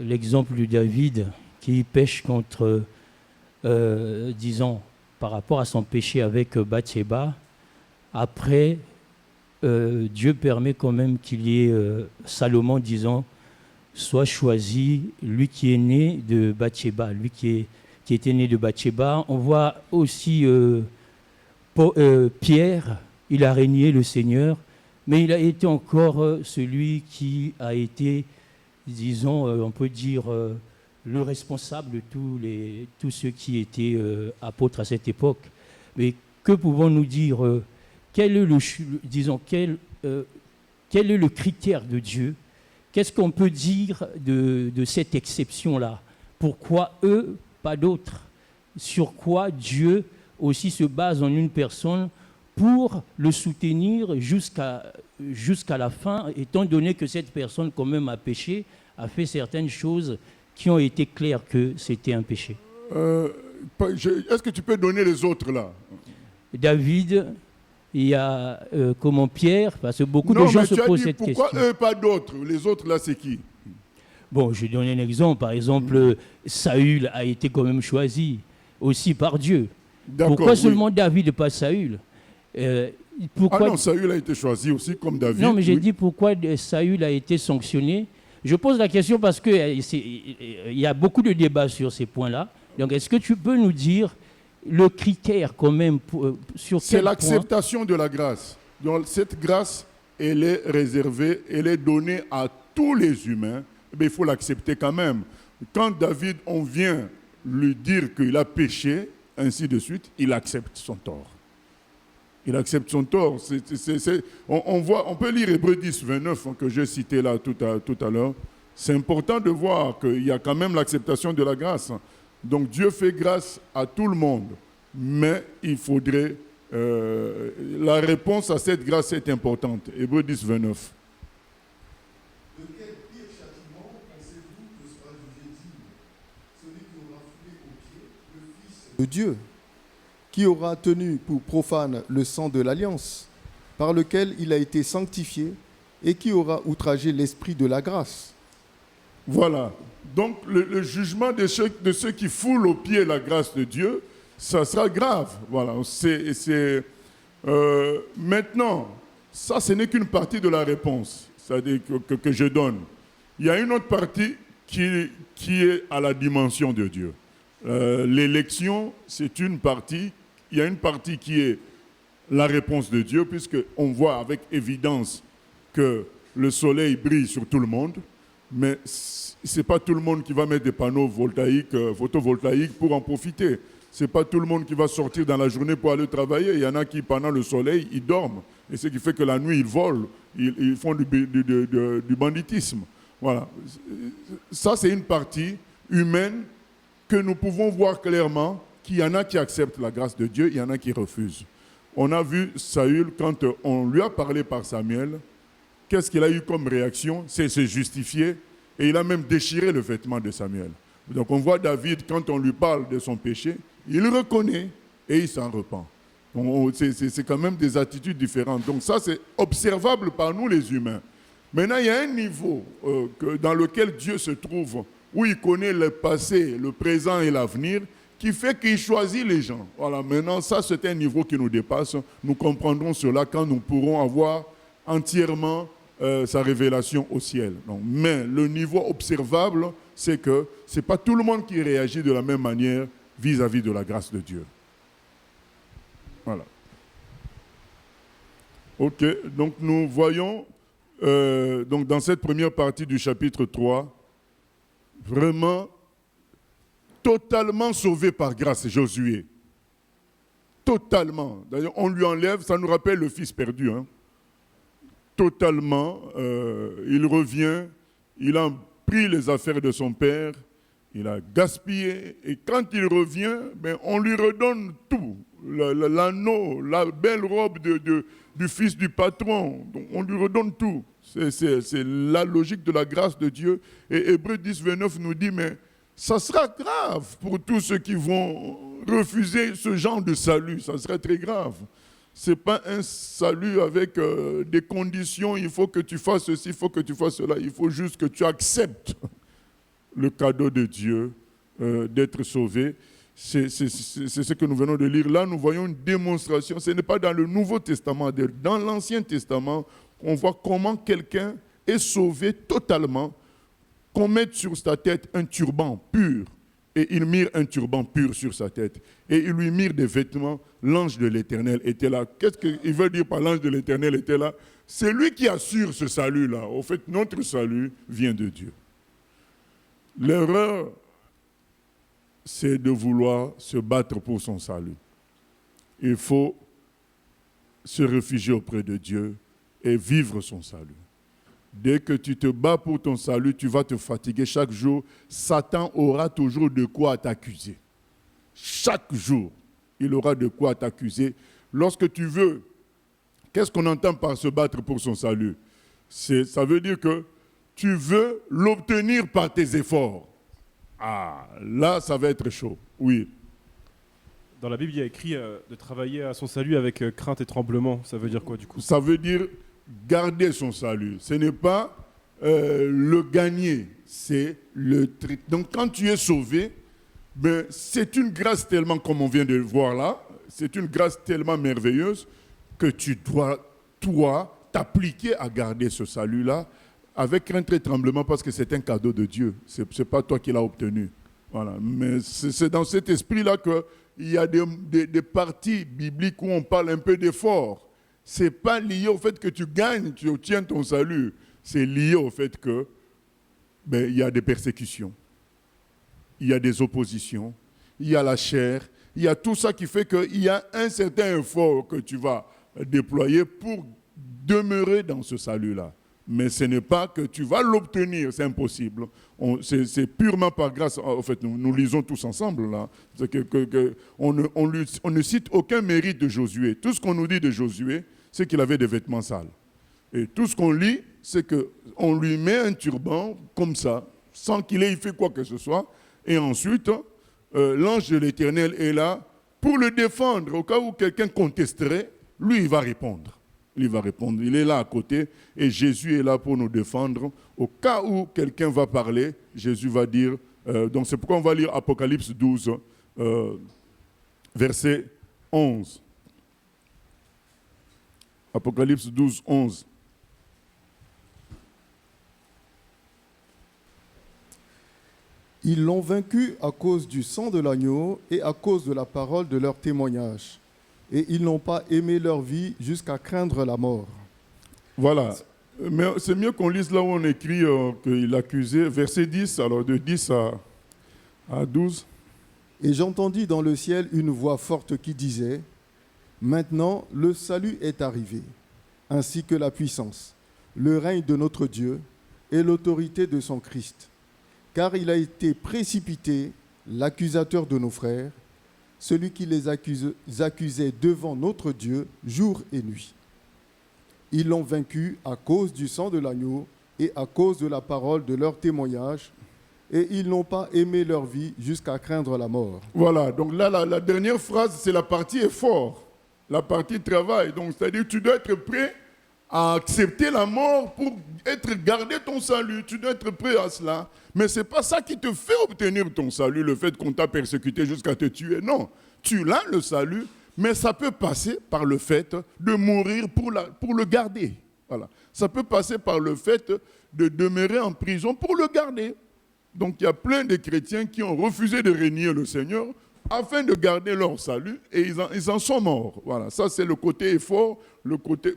S5: l'exemple de David qui pêche contre, disons, par rapport à son péché avec Bathsheba. Après, Dieu permet quand même qu'il y ait Salomon, disons, soit choisi, lui qui est né de Bathsheba, lui qui était né de Bathsheba. On voit aussi Pierre, il a régné le Seigneur, mais il a été encore celui qui a été, disons, on peut dire, le responsable de tous ceux qui étaient apôtres à cette époque. Mais que pouvons-nous dire quel est le critère de Dieu? Qu'est-ce qu'on peut dire de cette exception-là? Pourquoi eux, pas d'autres? Sur quoi Dieu aussi se base en une personne pour le soutenir jusqu'à la fin, étant donné que cette personne quand même a péché, a fait certaines choses qui ont été claires que c'était un péché.
S1: Est-ce que tu peux donner les autres là?
S5: David, il y a comment Pierre, parce que beaucoup de gens se posent cette question.
S1: Pourquoi eux, pas d'autres? Les autres là, c'est qui?
S5: Bon, je vais donner un exemple. Par exemple, Saül a été quand même choisi aussi par Dieu. Pourquoi seulement David et pas Saül?
S1: Pourquoi... Ah non, Saül a été choisi aussi comme David.
S5: Non, mais j'ai dit pourquoi Saül a été sanctionné. Je pose la question parce qu'il y a beaucoup de débats sur ces points-là. Donc, est-ce que tu peux nous dire le critère quand même sur quel point? C'est
S1: l'acceptation de la grâce. Donc, cette grâce, elle est réservée, elle est donnée à tous les humains. Mais il faut l'accepter quand même. Quand David, on vient lui dire qu'il a péché, ainsi de suite, il accepte son tort. Il accepte son tort. On peut lire Hébreux 10, 29, que j'ai cité là tout à l'heure. C'est important de voir qu'il y a quand même l'acceptation de la grâce. Donc Dieu fait grâce à tout le monde. Mais il faudrait... la réponse à cette grâce est importante. Hébreux 10, 29.
S4: De quel pire châtiment pensez-vous que sera jugé digne celui qui aura foulé aux pieds le Fils de Dieu, qui aura tenu pour profane le sang de l'alliance, par lequel il a été sanctifié, et qui aura outragé l'esprit de la grâce?
S1: Voilà. Donc le jugement de ceux qui foulent aux pieds la grâce de Dieu, ça sera grave. Voilà. Maintenant, ça, ce n'est qu'une partie de la réponse, c'est-à-dire que je donne. Il y a une autre partie qui est à la dimension de Dieu. L'élection, c'est une partie. Il y a une partie qui est la réponse de Dieu, puisqu'on voit avec évidence que le soleil brille sur tout le monde, mais ce n'est pas tout le monde qui va mettre des panneaux photovoltaïques pour en profiter. Ce n'est pas tout le monde qui va sortir dans la journée pour aller travailler. Il y en a qui, pendant le soleil, ils dorment. Et ce qui fait que la nuit, ils volent, ils font du banditisme. Voilà. Ça, c'est une partie humaine que nous pouvons voir clairement qu'il y en a qui acceptent la grâce de Dieu, il y en a qui refusent. On a vu Saül, quand on lui a parlé par Samuel, qu'est-ce qu'il a eu comme réaction? C'est se justifier, et il a même déchiré le vêtement de Samuel. Donc on voit David, quand on lui parle de son péché, il reconnaît et il s'en repent. C'est quand même des attitudes différentes. Donc ça, c'est observable par nous les humains. Maintenant, il y a un niveau dans lequel Dieu se trouve, où il connaît le passé, le présent et l'avenir, qui fait qu'il choisit les gens. Voilà, maintenant, ça, c'est un niveau qui nous dépasse. Nous comprendrons cela quand nous pourrons avoir entièrement sa révélation au ciel. Donc, mais le niveau observable, c'est que ce n'est pas tout le monde qui réagit de la même manière vis-à-vis de la grâce de Dieu. Voilà. Ok, donc nous voyons donc dans cette première partie du chapitre 3, vraiment totalement sauvé par grâce, Josué. Totalement. D'ailleurs, on lui enlève, ça nous rappelle le fils perdu. Hein. Totalement, il revient, il a pris les affaires de son père, il a gaspillé, et quand il revient, on lui redonne tout. L'anneau, la belle robe du fils du patron, donc on lui redonne tout. C'est la logique de la grâce de Dieu. Et Hébreux 10, 29 nous dit, mais ça sera grave pour tous ceux qui vont refuser ce genre de salut. Ça serait très grave. Ce n'est pas un salut avec des conditions, il faut que tu fasses ceci, il faut que tu fasses cela. Il faut juste que tu acceptes le cadeau de Dieu d'être sauvé. C'est ce que nous venons de lire. Là, nous voyons une démonstration. Ce n'est pas dans le Nouveau Testament, dans l'Ancien Testament, qu'on voit comment quelqu'un est sauvé totalement, qu'on mette sur sa tête un turban pur, et il mire un turban pur sur sa tête, et il lui mire des vêtements. L'ange de l'Éternel était là. Qu'est-ce qu'il veut dire par l'ange de l'Éternel était là? C'est lui qui assure ce salut-là. Au fait, notre salut vient de Dieu. L'erreur, c'est de vouloir se battre pour son salut. Il faut se réfugier auprès de Dieu et vivre son salut. Dès que tu te bats pour ton salut, tu vas te fatiguer chaque jour. Satan aura toujours de quoi t'accuser. Chaque jour, il aura de quoi t'accuser. Lorsque tu veux, qu'est-ce qu'on entend par se battre pour son salut? Ça veut dire que tu veux l'obtenir par tes efforts. Ah, là, ça va être chaud, oui.
S6: Dans la Bible, il y a écrit de travailler à son salut avec crainte et tremblement. Ça veut dire quoi, du coup?
S1: Ça veut dire garder son salut. Ce n'est pas le gagner, c'est le tri. Donc, quand tu es sauvé, c'est une grâce tellement, comme on vient de le voir là, c'est une grâce tellement merveilleuse que tu dois, toi, t'appliquer à garder ce salut-là avec crainte et tremblement, parce que c'est un cadeau de Dieu. Ce n'est pas toi qui l'as obtenu. Voilà. Mais c'est dans cet esprit-là qu'il y a des parties bibliques où on parle un peu d'effort. Ce n'est pas lié au fait que tu gagnes, tu obtiens ton salut. C'est lié au fait que il y a des persécutions, il y a des oppositions, il y a la chair, il y a tout ça qui fait qu'il y a un certain effort que tu vas déployer pour demeurer dans ce salut-là. Mais ce n'est pas que tu vas l'obtenir, c'est impossible. C'est purement par grâce. En fait, nous lisons tous ensemble là. On ne cite aucun mérite de Josué. Tout ce qu'on nous dit de Josué, c'est qu'il avait des vêtements sales. Et tout ce qu'on lit, c'est qu'on lui met un turban comme ça, sans qu'il ait fait quoi que ce soit. Et ensuite, l'ange de l'Éternel est là pour le défendre. Au cas où quelqu'un contesterait, lui, il va répondre. il va répondre. Il est là à côté et Jésus est là pour nous défendre. Au cas où quelqu'un va parler, Jésus va dire, donc c'est pourquoi on va lire Apocalypse 12, verset 11. Apocalypse 12, 11.
S4: Ils l'ont vaincu à cause du sang de l'agneau et à cause de la parole de leur témoignage. Et ils n'ont pas aimé leur vie jusqu'à craindre la mort.
S1: Voilà. Mais c'est mieux qu'on lise là où on écrit qu'il accusait, verset 10, alors de 10 à 12.
S4: Et j'entendis dans le ciel une voix forte qui disait, « Maintenant le salut est arrivé, ainsi que la puissance, le règne de notre Dieu et l'autorité de son Christ. Car il a été précipité, l'accusateur de nos frères, celui qui les accusait devant notre Dieu jour et nuit. Ils l'ont vaincu à cause du sang de l'agneau et à cause de la parole de leur témoignage, et ils n'ont pas aimé leur vie jusqu'à craindre la mort. »
S1: Voilà, donc là, la dernière phrase, c'est la partie effort, la partie travail. Donc, c'est-à-dire que tu dois être prêt à accepter la mort pour garder ton salut. Tu dois être prêt à cela. Mais ce n'est pas ça qui te fait obtenir ton salut, le fait qu'on t'a persécuté jusqu'à te tuer. Non, tu l'as le salut, mais ça peut passer par le fait de mourir pour le garder. Voilà. Ça peut passer par le fait de demeurer en prison pour le garder. Donc il y a plein de chrétiens qui ont refusé de régner le Seigneur afin de garder leur salut et ils en sont morts. Voilà, ça c'est le côté effort,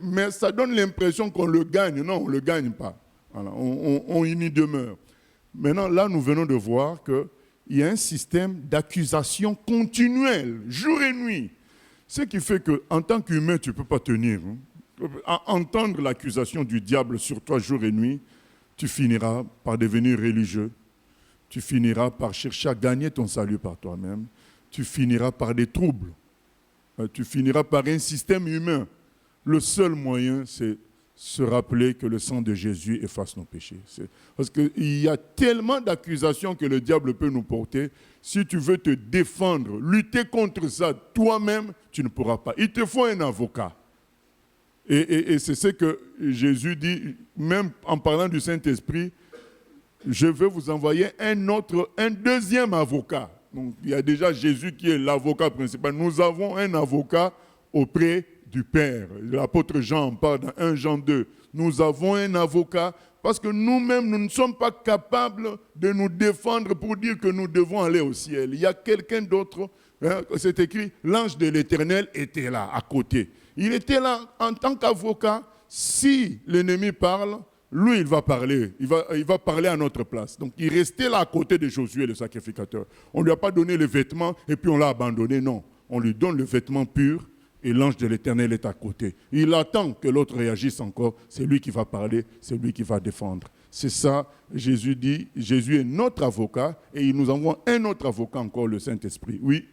S1: mais ça donne l'impression qu'on le gagne. Non, on ne le gagne pas. Voilà, on y demeure. Maintenant, là, nous venons de voir qu'il y a un système d'accusation continuelle, jour et nuit. Ce qui fait qu'en tant qu'humain, tu ne peux pas tenir. À entendre l'accusation du diable sur toi jour et nuit, tu finiras par devenir religieux. Tu finiras par chercher à gagner ton salut par toi-même. Tu finiras par des troubles. Tu finiras par un système humain. Le seul moyen, c'est se rappeler que le sang de Jésus efface nos péchés. Parce qu'il y a tellement d'accusations que le diable peut nous porter. Si tu veux te défendre, lutter contre ça toi-même, tu ne pourras pas. Il te faut un avocat. Et c'est ce que Jésus dit, même en parlant du Saint-Esprit, je vais vous envoyer un deuxième avocat. Donc, il y a déjà Jésus qui est l'avocat principal. Nous avons un avocat auprès du Père. L'apôtre Jean en parle dans 1 Jean 2. Nous avons un avocat parce que nous-mêmes, nous ne sommes pas capables de nous défendre pour dire que nous devons aller au ciel. Il y a quelqu'un d'autre, c'est écrit, l'ange de l'Éternel était là, à côté. Il était là en tant qu'avocat. Si l'ennemi parle, lui, il va parler. Il va parler à notre place. Donc, il restait là à côté de Josué, le sacrificateur. On ne lui a pas donné les vêtements et puis on l'a abandonné. Non, on lui donne le vêtement pur et l'ange de l'Éternel est à côté. Il attend que l'autre réagisse encore. C'est lui qui va parler, c'est lui qui va défendre. C'est ça, Jésus dit, Jésus est notre avocat et il nous envoie un autre avocat encore, le Saint-Esprit. Oui.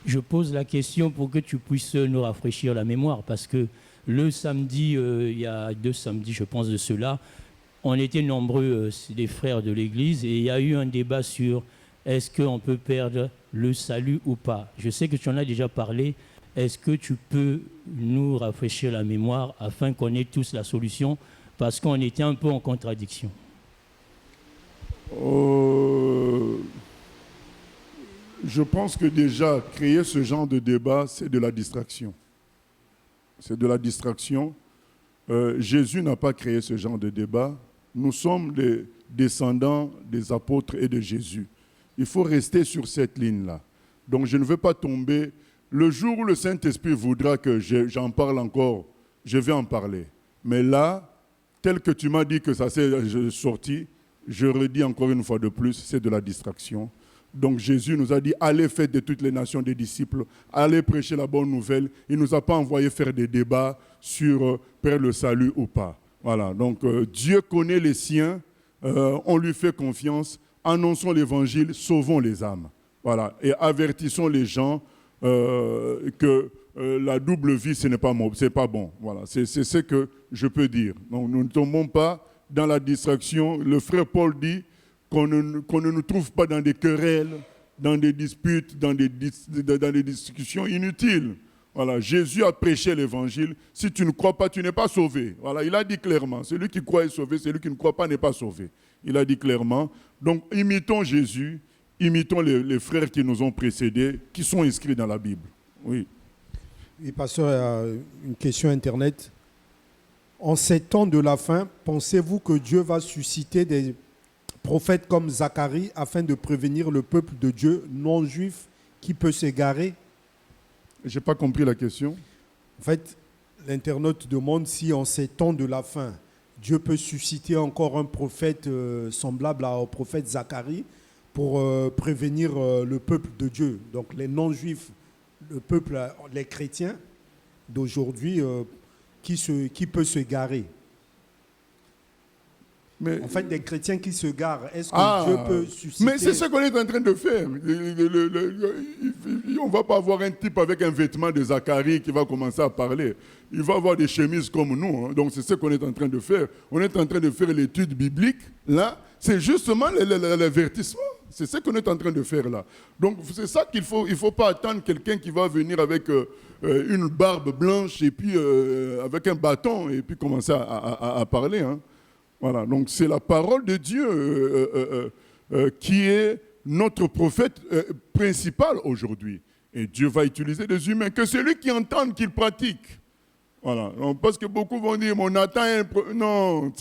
S5: Je pose la question pour que tu puisses nous rafraîchir la mémoire, parce que le samedi, il y a 2 samedis, je pense de cela, on était nombreux, des frères de l'Église, et il y a eu un débat sur est-ce qu'on peut perdre le salut ou pas. Je sais que tu en as déjà parlé. Est-ce que tu peux nous rafraîchir la mémoire afin qu'on ait tous la solution, parce qu'on était un peu en contradiction.
S1: Je pense que déjà, créer ce genre de débat, c'est de la distraction. C'est de la distraction. Jésus n'a pas créé ce genre de débat. Nous sommes les descendants des apôtres et de Jésus. Il faut rester sur cette ligne-là. Donc je ne veux pas tomber. Le jour où le Saint-Esprit voudra que j'en parle encore, je vais en parler. Mais là, tel que tu m'as dit que ça s'est sorti, je redis encore une fois de plus, c'est de la distraction. Donc Jésus nous a dit, allez faire de toutes les nations des disciples, allez prêcher la bonne nouvelle. Il ne nous a pas envoyé faire des débats sur perdre le salut ou pas. Voilà, donc Dieu connaît les siens, on lui fait confiance, annonçons l'évangile, sauvons les âmes. Voilà, et avertissons les gens que la double vie, ce n'est pas bon. Voilà, c'est ce que je peux dire. Donc nous ne tombons pas dans la distraction. Le frère Paul dit qu'on ne nous trouve pas dans des querelles, dans des disputes, dans des discussions inutiles. Voilà, Jésus a prêché l'évangile. Si tu ne crois pas, tu n'es pas sauvé. Voilà, il a dit clairement. Celui qui croit est sauvé, celui qui ne croit pas n'est pas sauvé. Il a dit clairement. Donc, imitons Jésus, imitons les frères qui nous ont précédés, qui sont inscrits dans la Bible. Oui.
S7: Oui, pasteur, une question Internet. En ces temps de la fin, pensez-vous que Dieu va susciter des prophètes comme Zacharie afin de prévenir le peuple de Dieu non-juif qui peut s'égarer?
S1: Je n'ai pas compris la question.
S7: En fait, l'internaute demande si en ces temps de la fin, Dieu peut susciter encore un prophète semblable au prophète Zacharie pour prévenir le peuple de Dieu. Donc les non-juifs, le peuple, les chrétiens d'aujourd'hui, qui peut se garer.
S1: Mais,
S7: en fait, des chrétiens qui se garent, est-ce que Dieu peut susciter...
S1: Mais c'est ce qu'on est en train de faire. On ne va pas avoir un type avec un vêtement de Zacharie qui va commencer à parler. Il va avoir des chemises comme nous. Hein. Donc c'est ce qu'on est en train de faire. On est en train de faire l'étude biblique. Là, c'est justement l'avertissement. C'est ce qu'on est en train de faire là. Donc c'est ça qu'il faut. Il ne faut pas attendre quelqu'un qui va venir avec une barbe blanche et puis avec un bâton et puis commencer à parler. Hein. Voilà, donc c'est la parole de Dieu qui est notre prophète principal aujourd'hui. Et Dieu va utiliser des humains, que celui qui entend, qu'il pratique. Voilà, donc, parce que beaucoup vont dire, on attend un... Non,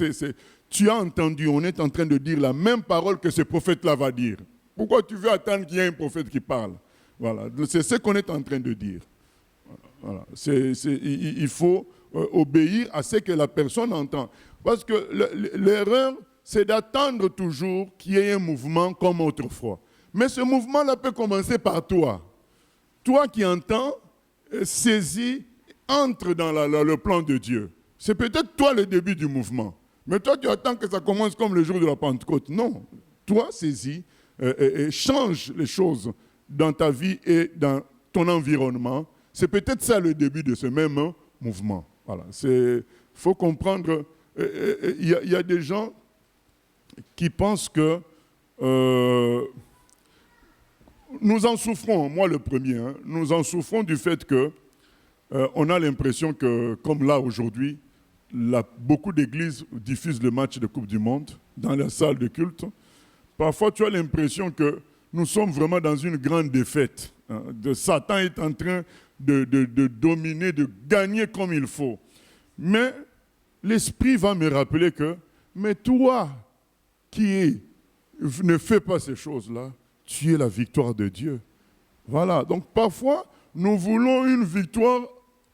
S1: tu as entendu, on est en train de dire la même parole que ce prophète-là va dire. Pourquoi tu veux attendre qu'il y ait un prophète qui parle? Voilà, c'est ce qu'on est en train de dire. Voilà. Il faut obéir à ce que la personne entend. Parce que l'erreur, c'est d'attendre toujours qu'il y ait un mouvement comme autrefois. Mais ce mouvement-là peut commencer par toi. Toi qui entends, saisis, entre dans le plan de Dieu. C'est peut-être toi le début du mouvement. Mais toi, tu attends que ça commence comme le jour de la Pentecôte. Non. Toi, saisis et change les choses dans ta vie et dans ton environnement. C'est peut-être ça le début de ce même mouvement. Voilà. Il faut comprendre... Il y a des gens qui pensent que nous en souffrons, moi le premier, hein, nous en souffrons du fait que on a l'impression que, comme là aujourd'hui, beaucoup d'églises diffusent le match de Coupe du Monde dans la salle de culte. Parfois, tu as l'impression que nous sommes vraiment dans une grande défaite. Hein. Satan est en train de dominer, de gagner comme il faut. Mais l'Esprit va me rappeler que, mais toi qui ne fais pas ces choses-là, tu es la victoire de Dieu. Voilà, donc parfois, nous voulons une victoire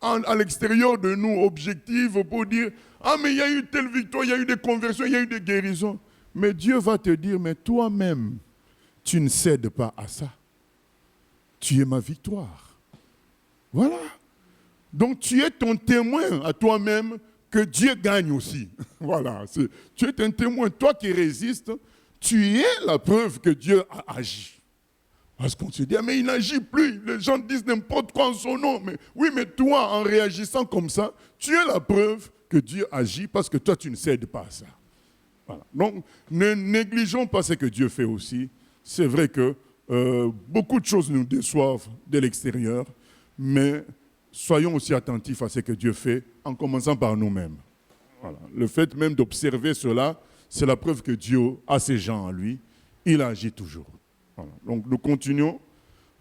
S1: à l'extérieur de nous, objective, pour dire, ah mais il y a eu telle victoire, il y a eu des conversions, il y a eu des guérisons. Mais Dieu va te dire, mais toi-même, tu ne cèdes pas à ça. Tu es ma victoire. Voilà. Donc tu es ton témoin à toi-même que Dieu gagne aussi. Voilà. Tu es un témoin. Toi qui résistes, tu es la preuve que Dieu a agi. Parce qu'on se dit, ah, mais il n'agit plus. Les gens disent n'importe quoi en son nom. Mais, oui, mais toi, en réagissant comme ça, tu es la preuve que Dieu agit parce que toi, tu ne cèdes pas à ça. Voilà. Donc, ne négligeons pas ce que Dieu fait aussi. C'est vrai que beaucoup de choses nous déçoivent de l'extérieur, mais soyons aussi attentifs à ce que Dieu fait, en commençant par nous-mêmes. Voilà. Le fait même d'observer cela, c'est la preuve que Dieu a ses gens en lui. Il agit toujours. Voilà. Donc nous continuons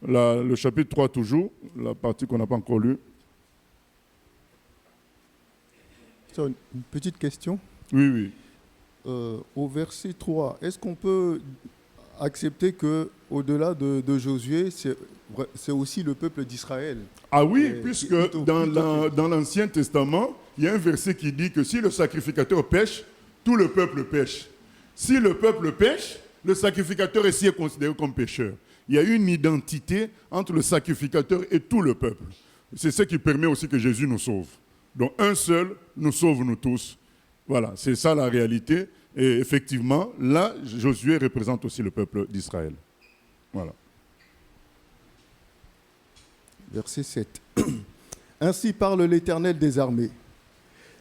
S1: le chapitre 3 toujours, la partie qu'on n'a pas encore lue.
S4: Une petite question.
S1: Oui.
S4: Au verset 3, est-ce qu'on peut accepter qu'au-delà de Josué, c'est aussi le peuple d'Israël?
S1: Ah oui, puisque dans l'Ancien Testament, il y a un verset qui dit que si le sacrificateur pêche, tout le peuple pêche. Si le peuple pêche, le sacrificateur ici est considéré comme pécheur. Il y a une identité entre le sacrificateur et tout le peuple. C'est ce qui permet aussi que Jésus nous sauve. Donc un seul nous sauve nous tous. Voilà, c'est ça la réalité. Et effectivement, là, Josué représente aussi le peuple d'Israël. Voilà.
S4: Verset 7. Ainsi parle l'Éternel des armées.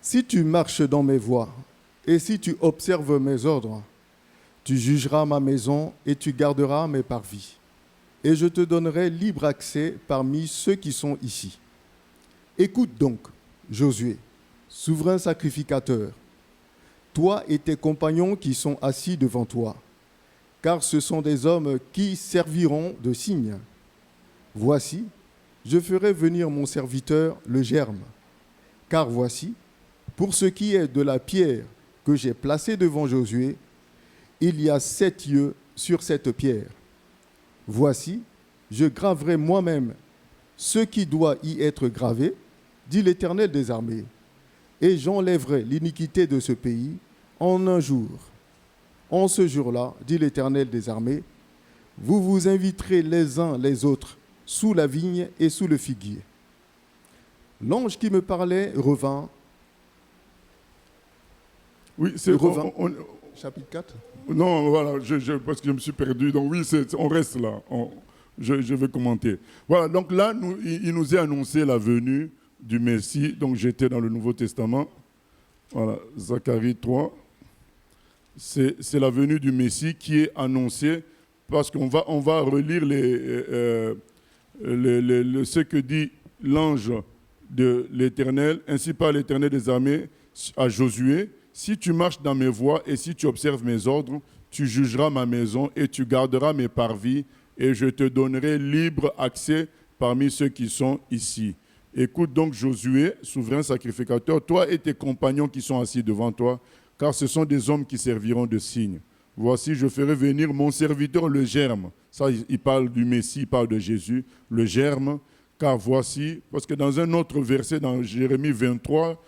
S4: Si tu marches dans mes voies et si tu observes mes ordres, tu jugeras ma maison et tu garderas mes parvis. et je te donnerai libre accès parmi ceux qui sont ici. Écoute donc, Josué, souverain sacrificateur, toi et tes compagnons qui sont assis devant toi, car ce sont des hommes qui serviront de signe. Voici, je ferai venir mon serviteur le germe, car voici, pour ce qui est de la pierre que j'ai placée devant Josué, il y a 7 yeux sur cette pierre. Voici, je graverai moi-même ce qui doit y être gravé, dit l'Éternel des armées, et j'enlèverai l'iniquité de ce pays en un jour. En ce jour-là, dit l'Éternel des armées, vous vous inviterez les uns les autres sous la vigne et sous le figuier. L'ange qui me parlait revint.
S1: Oui, c'est
S4: Revint. Chapitre 4.
S1: Non, voilà, parce que je me suis perdu. Donc oui, on reste là. Je vais commenter. Voilà, donc là, il nous est annoncé la venue du Messie. Donc j'étais dans le Nouveau Testament. Voilà, Zacharie 3. C'est la venue du Messie qui est annoncée parce qu'on va relire ce que dit l'ange de l'Éternel, ainsi par l'Éternel des armées à Josué. Si tu marches dans mes voies et si tu observes mes ordres, tu jugeras ma maison et tu garderas mes parvis et je te donnerai libre accès parmi ceux qui sont ici. Écoute donc Josué, souverain sacrificateur, toi et tes compagnons qui sont assis devant toi, car ce sont des hommes qui serviront de signe. Voici, je ferai venir mon serviteur le germe. Ça, il parle du Messie, il parle de Jésus, le germe. Car voici, parce que dans un autre verset, dans Jérémie 23,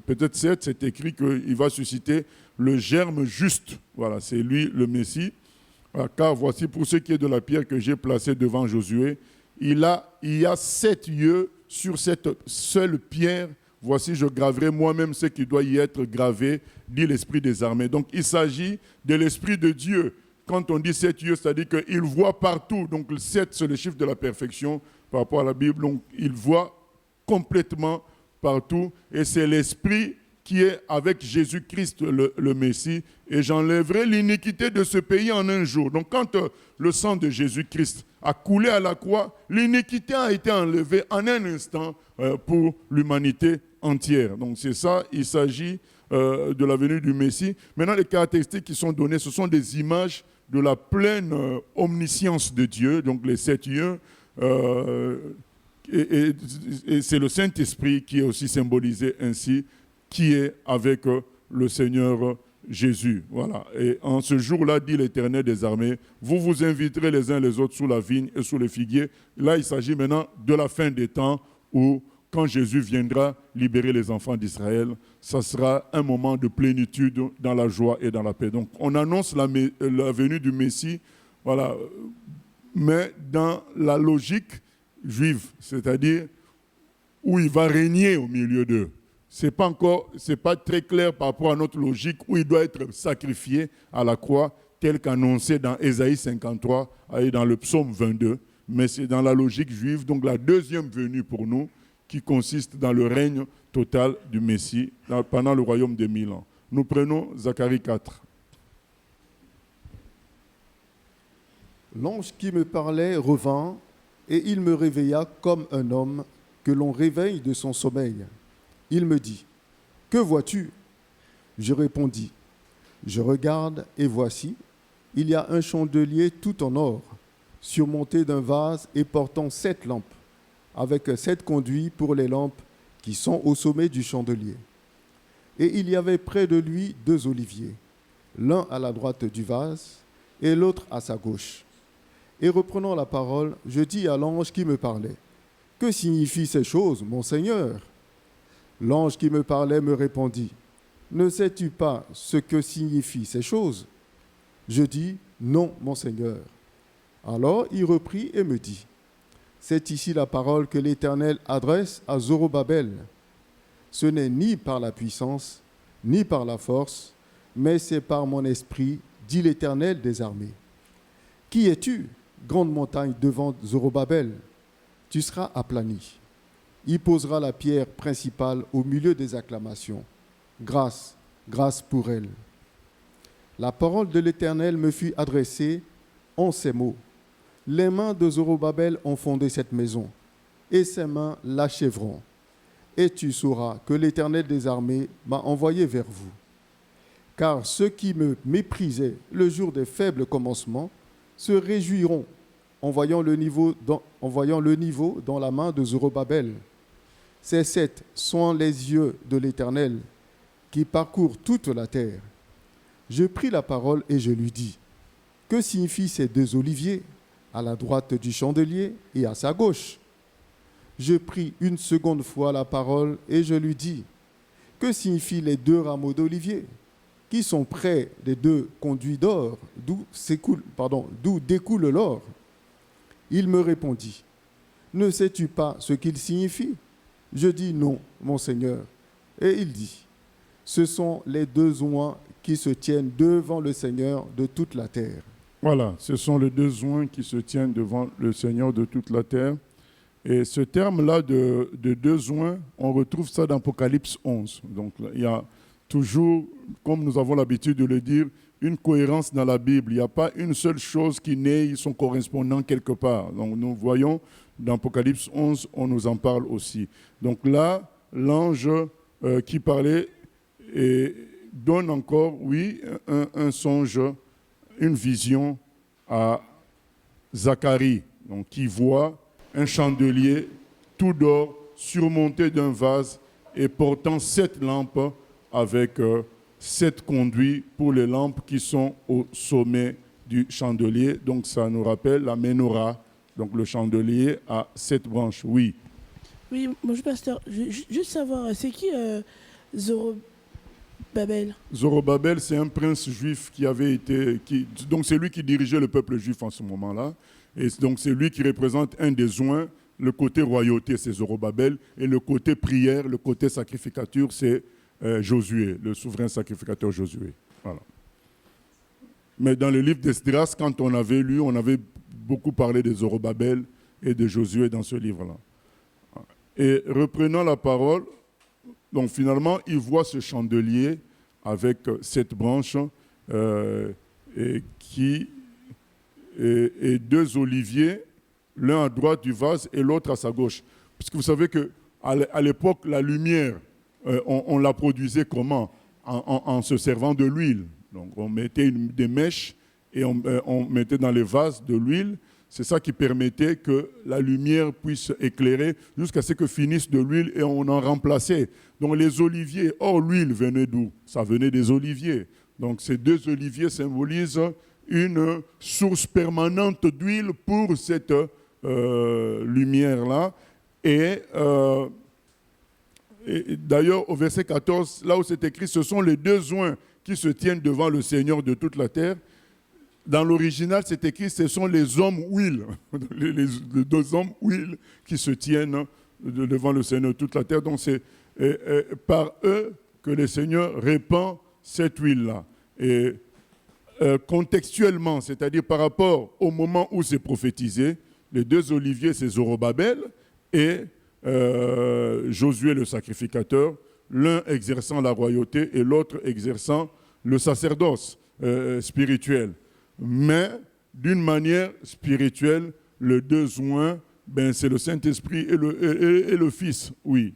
S1: peut-être 7, c'est écrit qu'il va susciter le germe juste. Voilà, c'est lui le Messie. Car voici, pour ce qui est de la pierre que j'ai placée devant Josué, il y a 7 yeux sur cette seule pierre. Voici, je graverai moi-même ce qui doit y être gravé, dit l'Esprit des armées. Donc, il s'agit de l'Esprit de Dieu. Quand on dit 7 yeux, c'est-à-dire qu'il voit partout. Donc, le 7, c'est le chiffre de la perfection par rapport à la Bible. Donc, il voit complètement partout. Et c'est l'Esprit qui est avec Jésus-Christ, le Messie. Et j'enlèverai l'iniquité de ce pays en un jour. Donc, quand le sang de Jésus-Christ a coulé à la croix, l'iniquité a été enlevée en un instant pour l'humanité entière. Donc, c'est ça, il s'agit de la venue du Messie. Maintenant, les caractéristiques qui sont données, ce sont des images de la pleine omniscience de Dieu, donc les 7 yeux. Et c'est le Saint-Esprit qui est aussi symbolisé ainsi, qui est avec le Seigneur Jésus. Voilà. Et en ce jour-là, dit l'Éternel des armées, vous vous inviterez les uns les autres sous la vigne et sous le figuier. Là, il s'agit maintenant de la fin des temps où, quand Jésus viendra libérer les enfants d'Israël, ça sera un moment de plénitude dans la joie et dans la paix. Donc, on annonce la venue du Messie, voilà, mais dans la logique juive, c'est-à-dire où il va régner au milieu d'eux. C'est pas très clair par rapport à notre logique où il doit être sacrifié à la croix, tel qu'annoncé dans Ésaïe 53 et dans le psaume 22. Mais c'est dans la logique juive, donc la deuxième venue pour nous, qui consiste dans le règne total du Messie pendant le royaume des 1000 ans. Nous prenons Zacharie 4.
S4: L'ange qui me parlait revint, et il me réveilla comme un homme que l'on réveille de son sommeil. Il me dit, « Que vois-tu » Je répondis, « Je regarde, et voici, il y a un chandelier tout en or, surmonté d'un vase et portant 7 lampes, avec 7 conduits pour les lampes qui sont au sommet du chandelier. Et il y avait près de lui 2 oliviers, l'un à la droite du vase et l'autre à sa gauche. Et reprenant la parole, je dis à l'ange qui me parlait, « Que signifient ces choses, mon Seigneur ?» L'ange qui me parlait me répondit, « Ne sais-tu pas ce que signifient ces choses ?» Je dis, « Non, mon Seigneur. » Alors il reprit et me dit, « C'est ici la parole que l'Éternel adresse à Zorobabel. Ce n'est ni par la puissance, ni par la force, mais c'est par mon esprit, dit l'Éternel des armées. Qui es-tu, grande montagne devant Zorobabel? Tu seras aplani. Il posera la pierre principale au milieu des acclamations. Grâce, grâce pour elle. La parole de l'Éternel me fut adressée en ces mots. Les mains de Zorobabel ont fondé cette maison, et ses mains l'achèveront. Et tu sauras que l'Éternel des armées m'a envoyé vers vous. Car ceux qui me méprisaient le jour des faibles commencements se réjouiront en voyant le niveau dans la main de Zorobabel. Ces sept sont les yeux de l'Éternel qui parcourent toute la terre. Je pris la parole et je lui dis, que signifient ces deux oliviers à la droite du chandelier et à sa gauche? Je pris une seconde fois la parole et je lui dis, que signifient les deux rameaux d'olivier qui sont près des deux conduits d'or, d'où découle l'or? Il me répondit, ne sais-tu pas ce qu'ils signifient? Je dis, non, mon Seigneur. Et il dit, ce sont les deux oins qui se tiennent devant le Seigneur de toute la terre.
S1: Voilà, ce sont les deux oins qui se tiennent devant le Seigneur de toute la terre. Et ce terme-là de deux oins, on retrouve ça dans Apocalypse 11. Donc il y a toujours, comme nous avons l'habitude de le dire, une cohérence dans la Bible. Il n'y a pas une seule chose qui naît son correspondant quelque part. Donc nous voyons dans Apocalypse 11, on nous en parle aussi. Donc là, l'ange qui parlait donne encore, oui, un songe, une vision à Zacharie, donc, qui voit un chandelier tout d'or surmonté d'un vase et portant 7 lampes avec 7 conduits pour les lampes qui sont au sommet du chandelier. Donc ça nous rappelle la menorah, donc le chandelier à 7 branches. Oui.
S8: Oui, bonjour pasteur. Je veux juste savoir, c'est qui Zorobabel?
S1: Zorobabel, c'est un prince juif qui avait été... donc c'est lui qui dirigeait le peuple juif en ce moment-là. Et donc c'est lui qui représente un des oins. Le côté royauté, c'est Zorobabel. Et le côté prière, le côté sacrificature, c'est Josué, le souverain sacrificateur Josué. Voilà. Mais dans le livre d'Esdras, quand on avait lu, on avait beaucoup parlé de Zorobabel et de Josué dans ce livre-là. Et reprenant la parole, donc finalement, il voit ce chandelier avec 7 branches et 2 oliviers, l'un à droite du vase et l'autre à sa gauche. Parce que vous savez qu'à l'époque, la lumière, on la produisait comment? En se servant de l'huile. Donc on mettait des mèches et on mettait dans les vases de l'huile. C'est ça qui permettait que la lumière puisse éclairer jusqu'à ce que finisse de l'huile et on en remplaçait. Donc les oliviers, l'huile venait d'où? Ça venait des oliviers. Donc ces 2 oliviers symbolisent une source permanente d'huile pour cette lumière-là. Et d'ailleurs, au verset 14, là où c'est écrit, ce sont les 2 oins qui se tiennent devant le Seigneur de toute la terre. Dans l'original, c'est écrit, ce sont les hommes huile, les 2 hommes huile qui se tiennent devant le Seigneur de toute la terre. Donc c'est par eux que le Seigneur répand cette huile-là. Et contextuellement, c'est-à-dire par rapport au moment où c'est prophétisé, les 2 oliviers, c'est Zorobabel et Josué le sacrificateur, l'un exerçant la royauté et l'autre exerçant le sacerdoce spirituel. Mais d'une manière spirituelle, les 2 oins, c'est le Saint-Esprit et le Fils, oui.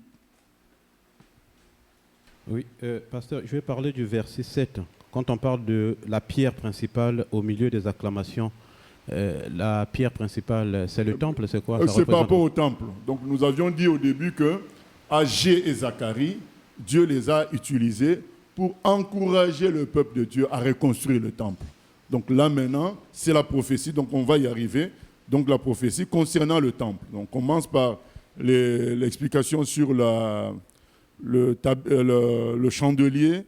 S2: Oui, pasteur, je vais parler du verset 7. Quand on parle de la pierre principale au milieu des acclamations, la pierre principale, c'est le temple, c'est quoi?
S1: C'est par rapport au temple. Donc nous avions dit au début que Agé et Zacharie, Dieu les a utilisés pour encourager le peuple de Dieu à reconstruire le temple. Donc là maintenant, c'est la prophétie, donc on va y arriver. Donc la prophétie concernant le temple. Donc on commence par l'explication sur le chandelier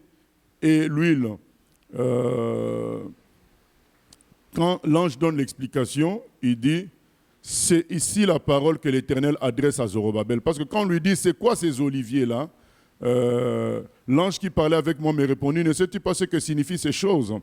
S1: et l'huile. Quand l'ange donne l'explication, il dit, c'est ici la parole que l'Éternel adresse à Zorobabel. Parce que quand on lui dit, c'est quoi ces oliviers-là? L'ange qui parlait avec moi me répondit, ne sais-tu pas ce que signifient ces choses?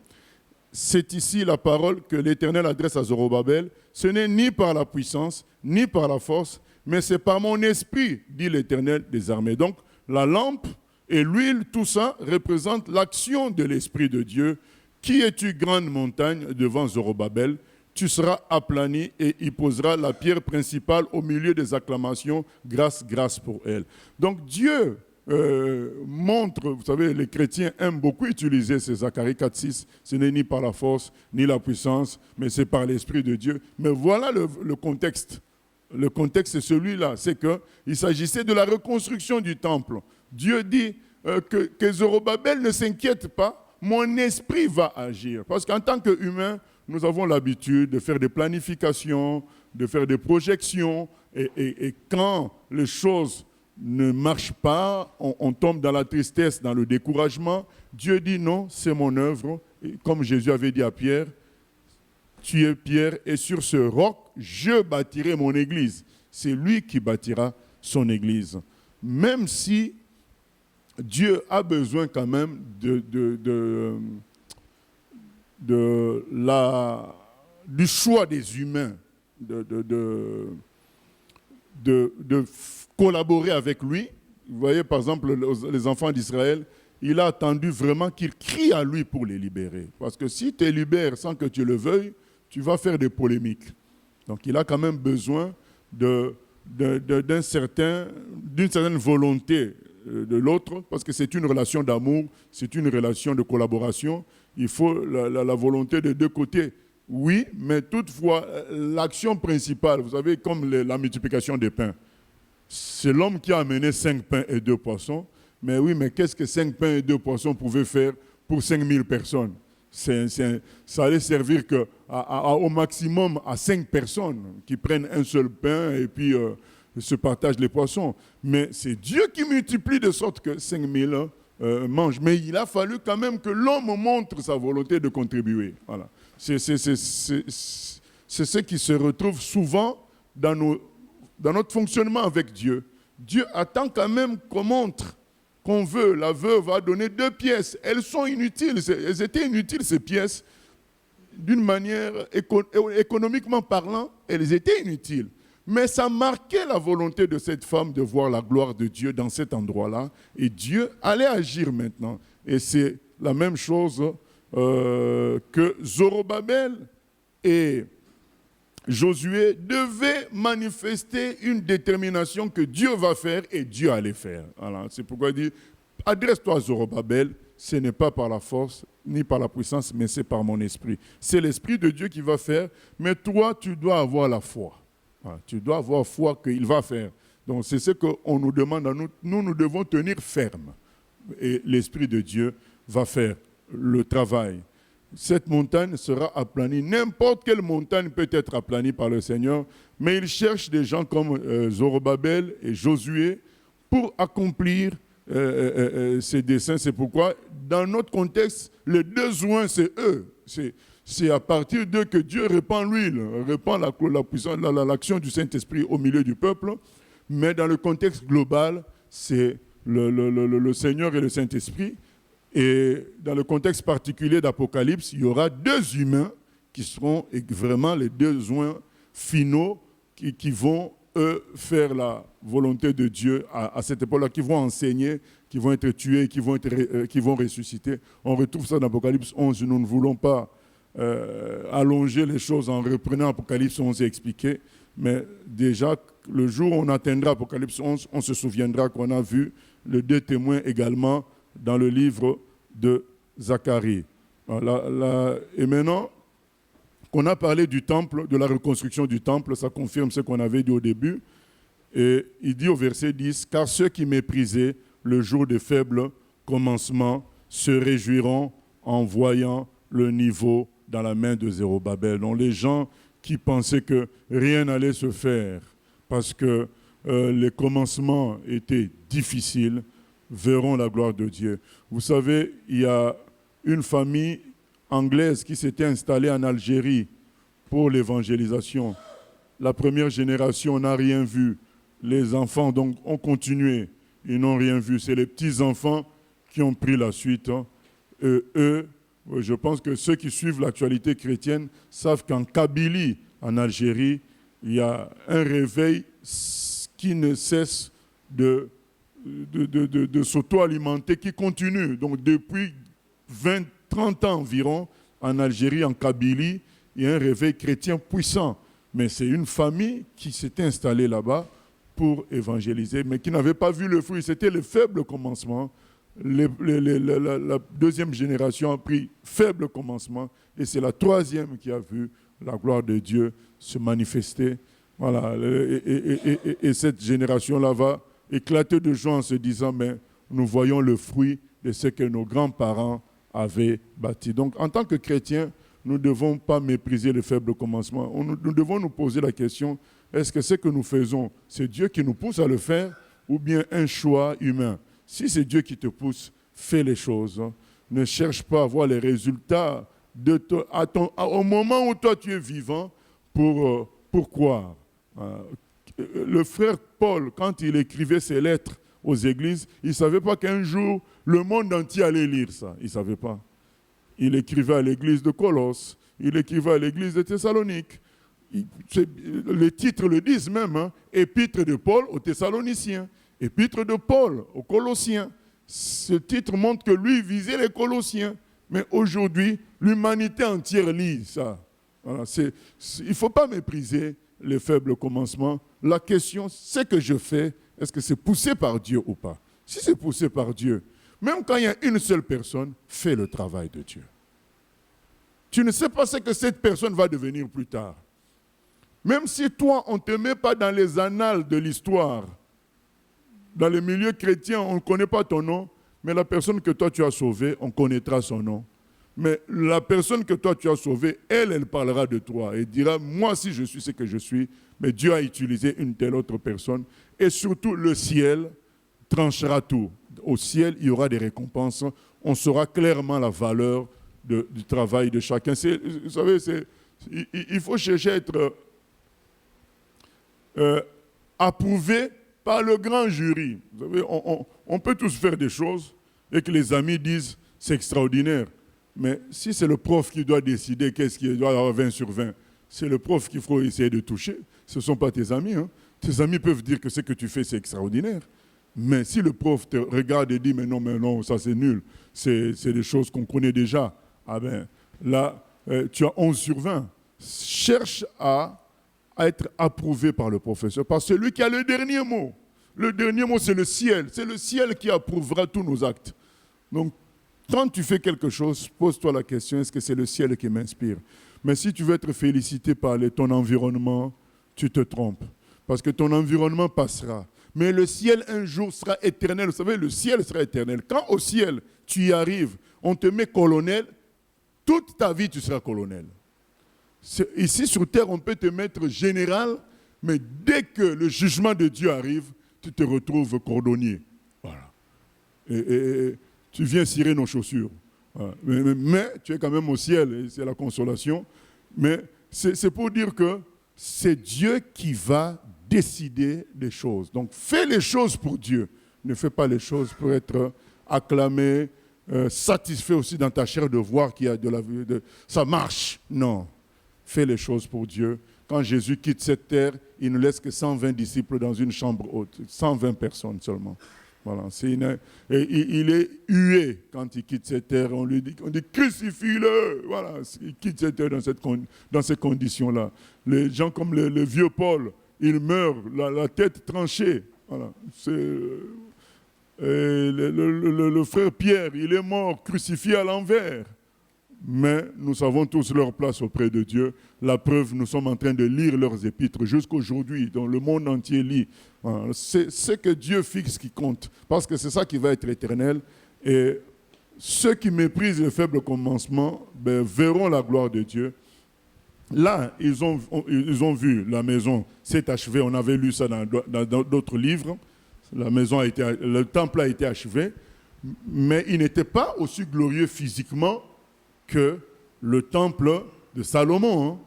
S1: C'est ici la parole que l'Éternel adresse à Zorobabel. Ce n'est ni par la puissance, ni par la force, mais c'est par mon esprit, dit l'Éternel des armées. Donc, la lampe et l'huile, tout ça représente l'action de l'Esprit de Dieu. Qui es-tu, grande montagne, devant Zorobabel? tu seras aplani, et il posera la pierre principale au milieu des acclamations, grâce, grâce pour elle. Donc Dieu montre, vous savez, les chrétiens aiment beaucoup utiliser ces Zacharie 4.6, ce n'est ni par la force, ni la puissance, mais c'est par l'Esprit de Dieu. Mais voilà le contexte. Le contexte, c'est celui-là, c'est qu'il s'agissait de la reconstruction du temple. Dieu dit que Zorobabel ne s'inquiète pas, mon esprit va agir. Parce qu'en tant qu'humains, nous avons l'habitude de faire des planifications, de faire des projections, et quand les choses ne marchent pas, on tombe dans la tristesse, dans le découragement. Dieu dit non, c'est mon œuvre. Et comme Jésus avait dit à Pierre, tu es Pierre, et sur ce roc, je bâtirai mon église. C'est lui qui bâtira son église. Même si Dieu a besoin quand même du choix des humains, de collaborer avec lui. Vous voyez, par exemple, les enfants d'Israël, il a attendu vraiment qu'ils crient à lui pour les libérer. Parce que si tu les libères sans que tu le veuilles, tu vas faire des polémiques. Donc il a quand même besoin d'une certaine volonté de l'autre, parce que c'est une relation d'amour, c'est une relation de collaboration. Il faut la volonté des deux côtés. Oui, mais toutefois, l'action principale, vous savez, comme la multiplication des pains, c'est l'homme qui a amené 5 pains et 2 poissons. Mais oui, mais qu'est-ce que 5 pains et 2 poissons pouvaient faire pour 5000 personnes? Ça allait servir au maximum à 5 personnes qui prennent un seul pain et puis se partagent les poissons. Mais c'est Dieu qui multiplie de sorte que 5000 mangent. Mais il a fallu quand même que l'homme montre sa volonté de contribuer. Voilà. C'est ce qui se retrouve souvent dans notre fonctionnement avec Dieu. Dieu attend quand même qu'on montre qu'on veut. La veuve va donner 2 pièces. Elles sont inutiles. Elles étaient inutiles, ces pièces. D'une manière économiquement parlant, elles étaient inutiles. Mais ça marquait la volonté de cette femme de voir la gloire de Dieu dans cet endroit-là. Et Dieu allait agir maintenant. Et c'est la même chose que Zorobabel et Josué devaient manifester une détermination que Dieu va faire et Dieu allait faire. Voilà. C'est pourquoi il dit, adresse-toi à Zorobabel, ce n'est pas par la force ni par la puissance, mais c'est par mon esprit. C'est l'esprit de Dieu qui va faire, mais toi, tu dois avoir la foi. Voilà. Tu dois avoir foi qu'il va faire. Donc c'est ce qu'on nous demande à nous. Nous devons tenir ferme. Et l'esprit de Dieu va faire le travail. Cette montagne sera aplanie. N'importe quelle montagne peut être aplanie par le Seigneur, mais il cherche des gens comme Zorobabel et Josué pour accomplir ces desseins. C'est pourquoi, dans notre contexte, les 2 joints, c'est eux. C'est à partir d'eux que Dieu répand l'huile, répand la puissance, l'action du Saint-Esprit au milieu du peuple. Mais dans le contexte global, c'est le Seigneur et le Saint-Esprit. Et dans le contexte particulier d'Apocalypse, il y aura 2 humains qui seront vraiment les 2 joints finaux qui vont, eux, faire la volonté de Dieu à cette époque-là, qui vont enseigner, qui vont être tués, qui vont ressusciter. On retrouve ça dans Apocalypse 11. Nous ne voulons pas allonger les choses en reprenant Apocalypse 11 et expliquer. Mais déjà, le jour où on atteindra Apocalypse 11, on se souviendra qu'on a vu les 2 témoins également dans le livre de Zacharie. Et maintenant qu'on a parlé du temple, de la reconstruction du temple, ça confirme ce qu'on avait dit au début. Et il dit au verset 10, « Car ceux qui méprisaient le jour des faibles commencements se réjouiront en voyant le niveau dans la main de Zorobabel. » Donc les gens qui pensaient que rien n'allait se faire parce que les commencements étaient difficiles, verront la gloire de Dieu. Vous savez, il y a une famille anglaise qui s'était installée en Algérie pour l'évangélisation. La première génération n'a rien vu. Les enfants donc ont continué. Ils n'ont rien vu. C'est les petits-enfants qui ont pris la suite. Eux, je pense que ceux qui suivent l'actualité chrétienne savent qu'en Kabylie, en Algérie, il y a un réveil qui ne cesse de s'auto-alimenter, qui continue. Donc depuis 20-30 ans environ, en Algérie, en Kabylie, il y a un réveil chrétien puissant. Mais c'est une famille qui s'est installée là-bas pour évangéliser, mais qui n'avait pas vu le fruit. C'était le faible commencement. La deuxième génération a pris faible commencement, et c'est la troisième qui a vu la gloire de Dieu se manifester. Voilà. Et cette génération-là va éclater de joie en se disant, mais nous voyons le fruit de ce que nos grands-parents avaient bâti. Donc, en tant que chrétiens, nous ne devons pas mépriser le faible commencement. Nous devons nous poser la question, est-ce que ce que nous faisons, c'est Dieu qui nous pousse à le faire ou bien un choix humain? Si c'est Dieu qui te pousse, fais les choses. Ne cherche pas à voir les résultats au moment où toi tu es vivant pour croire. Le frère Paul, quand il écrivait ses lettres aux églises, il ne savait pas qu'un jour, le monde entier allait lire ça. Il ne savait pas. Il écrivait à l'église de Colosse, il écrivait à l'église de Thessalonique. Les titres le disent même, hein, Épître de Paul aux Thessaloniciens, Épître de Paul aux Colossiens. Ce titre montre que lui visait les Colossiens. Mais aujourd'hui, l'humanité entière lit ça. Voilà, il ne faut pas mépriser les faibles commencements. La question, c'est que je fais, est-ce que c'est poussé par Dieu ou pas? Si c'est poussé par Dieu, même quand il y a une seule personne, fais le travail de Dieu. Tu ne sais pas ce que cette personne va devenir plus tard. Même si toi, on ne te met pas dans les annales de l'histoire, dans les milieux chrétiens, on ne connaît pas ton nom, mais la personne que toi tu as sauvée, on connaîtra son nom. Mais la personne que toi tu as sauvée, elle parlera de toi et dira, moi si je suis ce que je suis, mais Dieu a utilisé une telle autre personne. Et surtout, le ciel tranchera tout. Au ciel, il y aura des récompenses. On saura clairement la valeur du travail de chacun. Vous savez, il faut chercher à être approuvé par le grand jury. Vous savez, on peut tous faire des choses et que les amis disent c'est extraordinaire. Mais si c'est le prof qui doit décider qu'est-ce qui doit avoir 20 sur 20, c'est le prof qu'il faut essayer de toucher. Ce ne sont pas tes amis. Hein. Tes amis peuvent dire que ce que tu fais, c'est extraordinaire. Mais si le prof te regarde et dit mais non, ça c'est nul, c'est des choses qu'on connaît déjà, ah ben là, tu as 11 sur 20. Cherche à être approuvé par le professeur, par celui qui a le dernier mot. Le dernier mot, c'est le ciel. C'est le ciel qui approuvera tous nos actes. Donc, quand tu fais quelque chose, pose-toi la question, est-ce que c'est le ciel qui m'inspire? Mais si tu veux être félicité par ton environnement, tu te trompes. Parce que ton environnement passera. Mais le ciel, un jour, sera éternel. Vous savez, le ciel sera éternel. Quand au ciel, tu y arrives, on te met colonel, toute ta vie, tu seras colonel. Ici, sur terre, on peut te mettre général, mais dès que le jugement de Dieu arrive, tu te retrouves cordonnier. Voilà. Et tu viens cirer nos chaussures. Voilà. Mais tu es quand même au ciel, et c'est la consolation. Mais c'est pour dire que c'est Dieu qui va décider des choses. Donc, fais les choses pour Dieu. Ne fais pas les choses pour être acclamé, satisfait aussi dans ta chair de voir qu'il y a de la vie. Ça marche. Non. Fais les choses pour Dieu. Quand Jésus quitte cette terre, il ne laisse que 120 disciples dans une chambre haute. 120 personnes seulement. Voilà. Il est hué quand il quitte cette terre. On dit crucifie-le. Voilà. Il quitte cette terre dans ces conditions-là. Les gens comme le vieux Paul, il meurt, la tête tranchée. Voilà. Le frère Pierre, il est mort, crucifié à l'envers. Mais nous savons tous leur place auprès de Dieu. La preuve, nous sommes en train de lire leurs épîtres jusqu'aujourd'hui, dont le monde entier lit. Voilà. C'est ce que Dieu fixe qui compte, parce que c'est ça qui va être éternel. Et ceux qui méprisent le faible commencement verront la gloire de Dieu. Là, ils ont vu la maison s'est achevée. On avait lu ça dans d'autres livres. Le temple a été achevé, mais il n'était pas aussi glorieux physiquement que le temple de Salomon. Hein.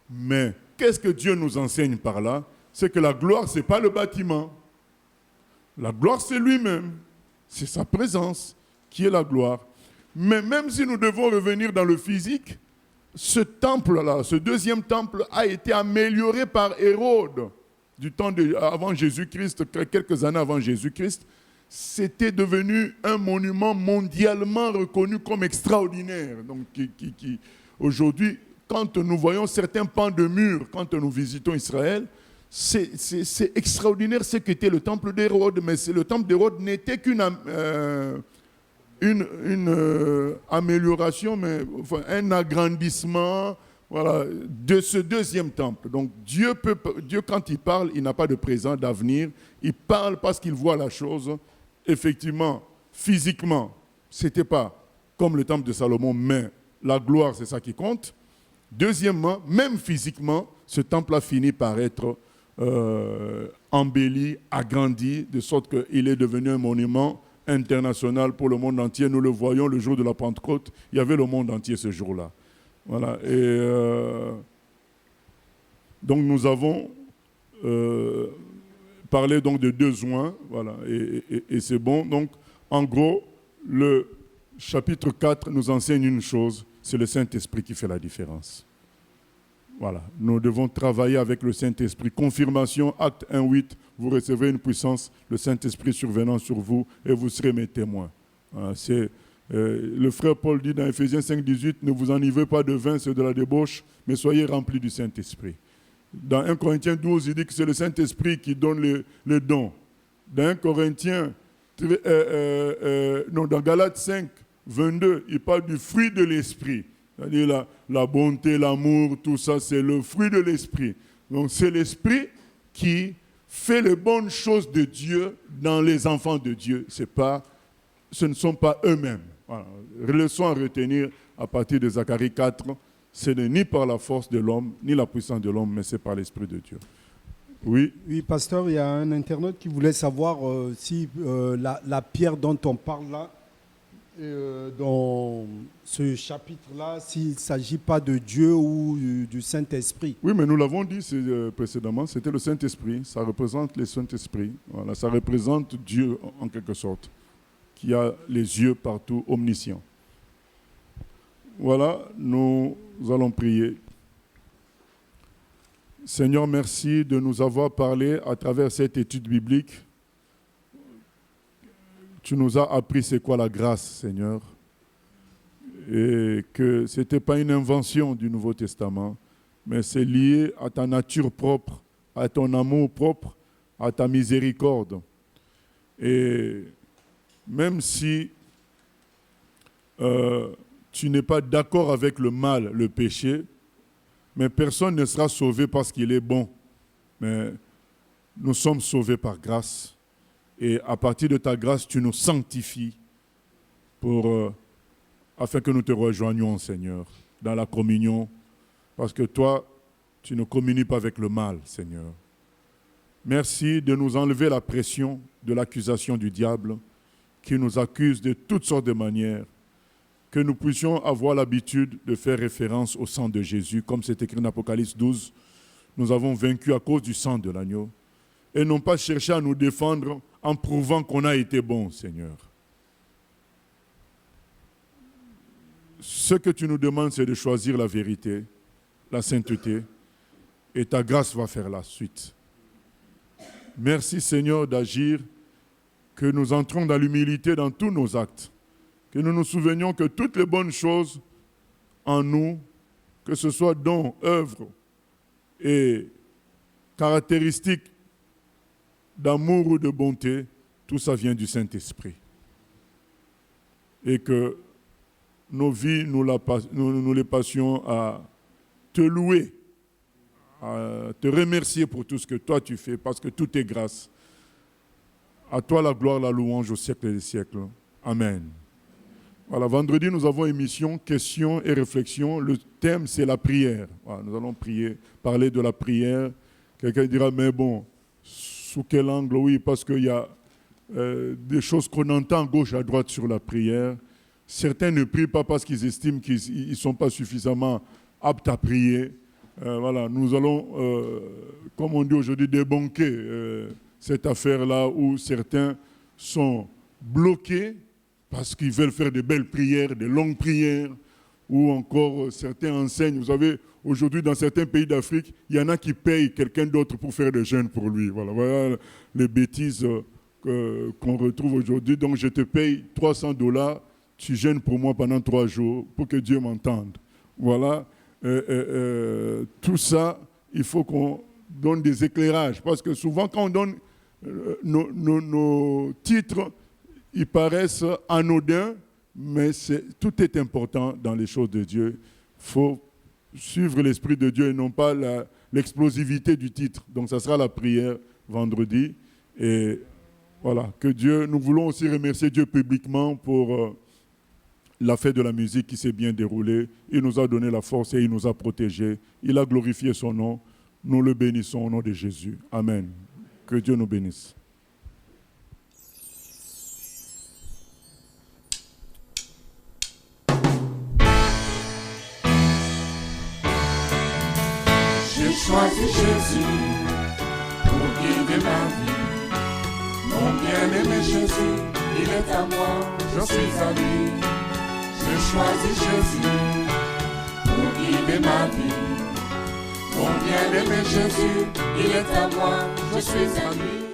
S1: Mais qu'est-ce que Dieu nous enseigne par là? C'est que la gloire, ce n'est pas le bâtiment. La gloire, c'est lui-même. C'est sa présence qui est la gloire. Mais même si nous devons revenir dans le physique, ce temple-là, ce deuxième temple, a été amélioré par Hérode du temps avant Jésus-Christ, quelques années avant Jésus-Christ. C'était devenu un monument mondialement reconnu comme extraordinaire. Donc, aujourd'hui, quand nous voyons certains pans de murs, quand nous visitons Israël, c'est extraordinaire ce qu'était le temple d'Hérode, mais le temple d'Hérode n'était qu'une amélioration, mais enfin, un agrandissement, voilà, de ce deuxième temple. Donc Dieu, quand il parle, il n'a pas de présent, d'avenir. Il parle parce qu'il voit la chose. Effectivement, physiquement, ce n'était pas comme le temple de Salomon, mais la gloire, c'est ça qui compte. Deuxièmement, même physiquement, ce temple a fini par être embelli, agrandi, de sorte qu'il est devenu un monument international pour le monde entier. Nous le voyons le jour de la Pentecôte. Il y avait le monde entier ce jour-là. Voilà. Et donc nous avons parlé donc de 2 joints. Voilà. Et c'est bon. Donc en gros, le chapitre 4 nous enseigne une chose, c'est le Saint-Esprit qui fait la différence. Voilà, nous devons travailler avec le Saint-Esprit. Confirmation, acte 1:8, vous recevrez une puissance, le Saint-Esprit survenant sur vous et vous serez mes témoins. Voilà, le frère Paul dit dans Ephésiens 5:18, ne vous enivrez pas de vin, c'est de la débauche, mais soyez remplis du Saint-Esprit. Dans 1 Corinthiens 12, il dit que c'est le Saint-Esprit qui donne les dons. Dans 1 Corinthiens, dans Galates 5:22, il parle du fruit de l'Esprit. C'est-à-dire la bonté, l'amour, tout ça, c'est le fruit de l'Esprit. Donc c'est l'Esprit qui fait les bonnes choses de Dieu dans les enfants de Dieu. Ce ne sont pas eux-mêmes. Voilà. Leçon à retenir à partir de Zacharie 4, ce n'est ni par la force de l'homme, ni la puissance de l'homme, mais c'est par l'Esprit de Dieu. Oui.
S7: Oui, pasteur, il y a un internaute qui voulait savoir si la pierre dont on parle là, dans ce chapitre-là, s'il ne s'agit pas de Dieu ou du Saint-Esprit.
S1: Oui, mais nous l'avons dit précédemment, c'était le Saint-Esprit. Ça représente le Saint-Esprit. Voilà, ça représente Dieu en quelque sorte, qui a les yeux partout, omniscient. Voilà, nous allons prier. Seigneur, merci de nous avoir parlé à travers cette étude biblique. Tu nous as appris c'est quoi la grâce, Seigneur, et que ce n'était pas une invention du Nouveau Testament, mais c'est lié à ta nature propre, à ton amour propre, à ta miséricorde. Et même si tu n'es pas d'accord avec le mal, le péché, mais personne ne sera sauvé parce qu'il est bon. Mais nous sommes sauvés par grâce. Et à partir de ta grâce, tu nous sanctifies afin que nous te rejoignions, Seigneur, dans la communion. Parce que toi, tu ne communies pas avec le mal, Seigneur. Merci de nous enlever la pression de l'accusation du diable qui nous accuse de toutes sortes de manières. Que nous puissions avoir l'habitude de faire référence au sang de Jésus, comme c'est écrit en Apocalypse 12. Nous avons vaincu à cause du sang de l'agneau. Et non pas chercher à nous défendre en prouvant qu'on a été bon, Seigneur. Ce que tu nous demandes, c'est de choisir la vérité, la sainteté, et ta grâce va faire la suite. Merci, Seigneur, d'agir, que nous entrons dans l'humilité dans tous nos actes, que nous nous souvenions que toutes les bonnes choses en nous, que ce soit dons, œuvres et caractéristiques d'amour ou de bonté, tout ça vient du Saint-Esprit. Et que nos vies, nous les passions à te louer, à te remercier pour tout ce que toi tu fais, parce que tout est grâce. À toi la gloire, la louange au siècle des siècles. Amen. Voilà, vendredi, nous avons émission, questions et réflexions. Le thème, c'est la prière. Voilà, nous allons prier, parler de la prière. Quelqu'un dira, mais bon, sous quel angle? Oui, parce qu'il y a des choses qu'on entend à gauche, à droite sur la prière. Certains ne prient pas parce qu'ils estiment qu'ils ne sont pas suffisamment aptes à prier. Voilà, nous allons, comme on dit aujourd'hui, débunker cette affaire-là où certains sont bloqués parce qu'ils veulent faire de belles prières, de longues prières, ou encore certains enseignent. Vous savez, aujourd'hui, dans certains pays d'Afrique, il y en a qui payent quelqu'un d'autre pour faire des jeûnes pour lui. Voilà les bêtises qu'on retrouve aujourd'hui. Donc, je te paye $300, tu jeûnes pour moi pendant 3 jours pour que Dieu m'entende. Voilà. tout ça, il faut qu'on donne des éclairages. Parce que souvent, quand on donne nos titres, ils paraissent anodins, mais tout est important dans les choses de Dieu. Il faut suivre l'Esprit de Dieu et non pas l'explosivité du titre. Donc, ça sera la prière vendredi. Et voilà, que Dieu, nous voulons aussi remercier Dieu publiquement pour la fête de la musique qui s'est bien déroulée. Il nous a donné la force et il nous a protégés. Il a glorifié son nom. Nous le bénissons au nom de Jésus. Amen. Que Dieu nous bénisse.
S9: J'ai choisi Jésus pour guider ma vie. Mon bien-aimé Jésus, il est à moi, je suis à lui. J'ai choisi Jésus pour guider ma vie. Mon bien-aimé Jésus, il est à moi, je suis à lui.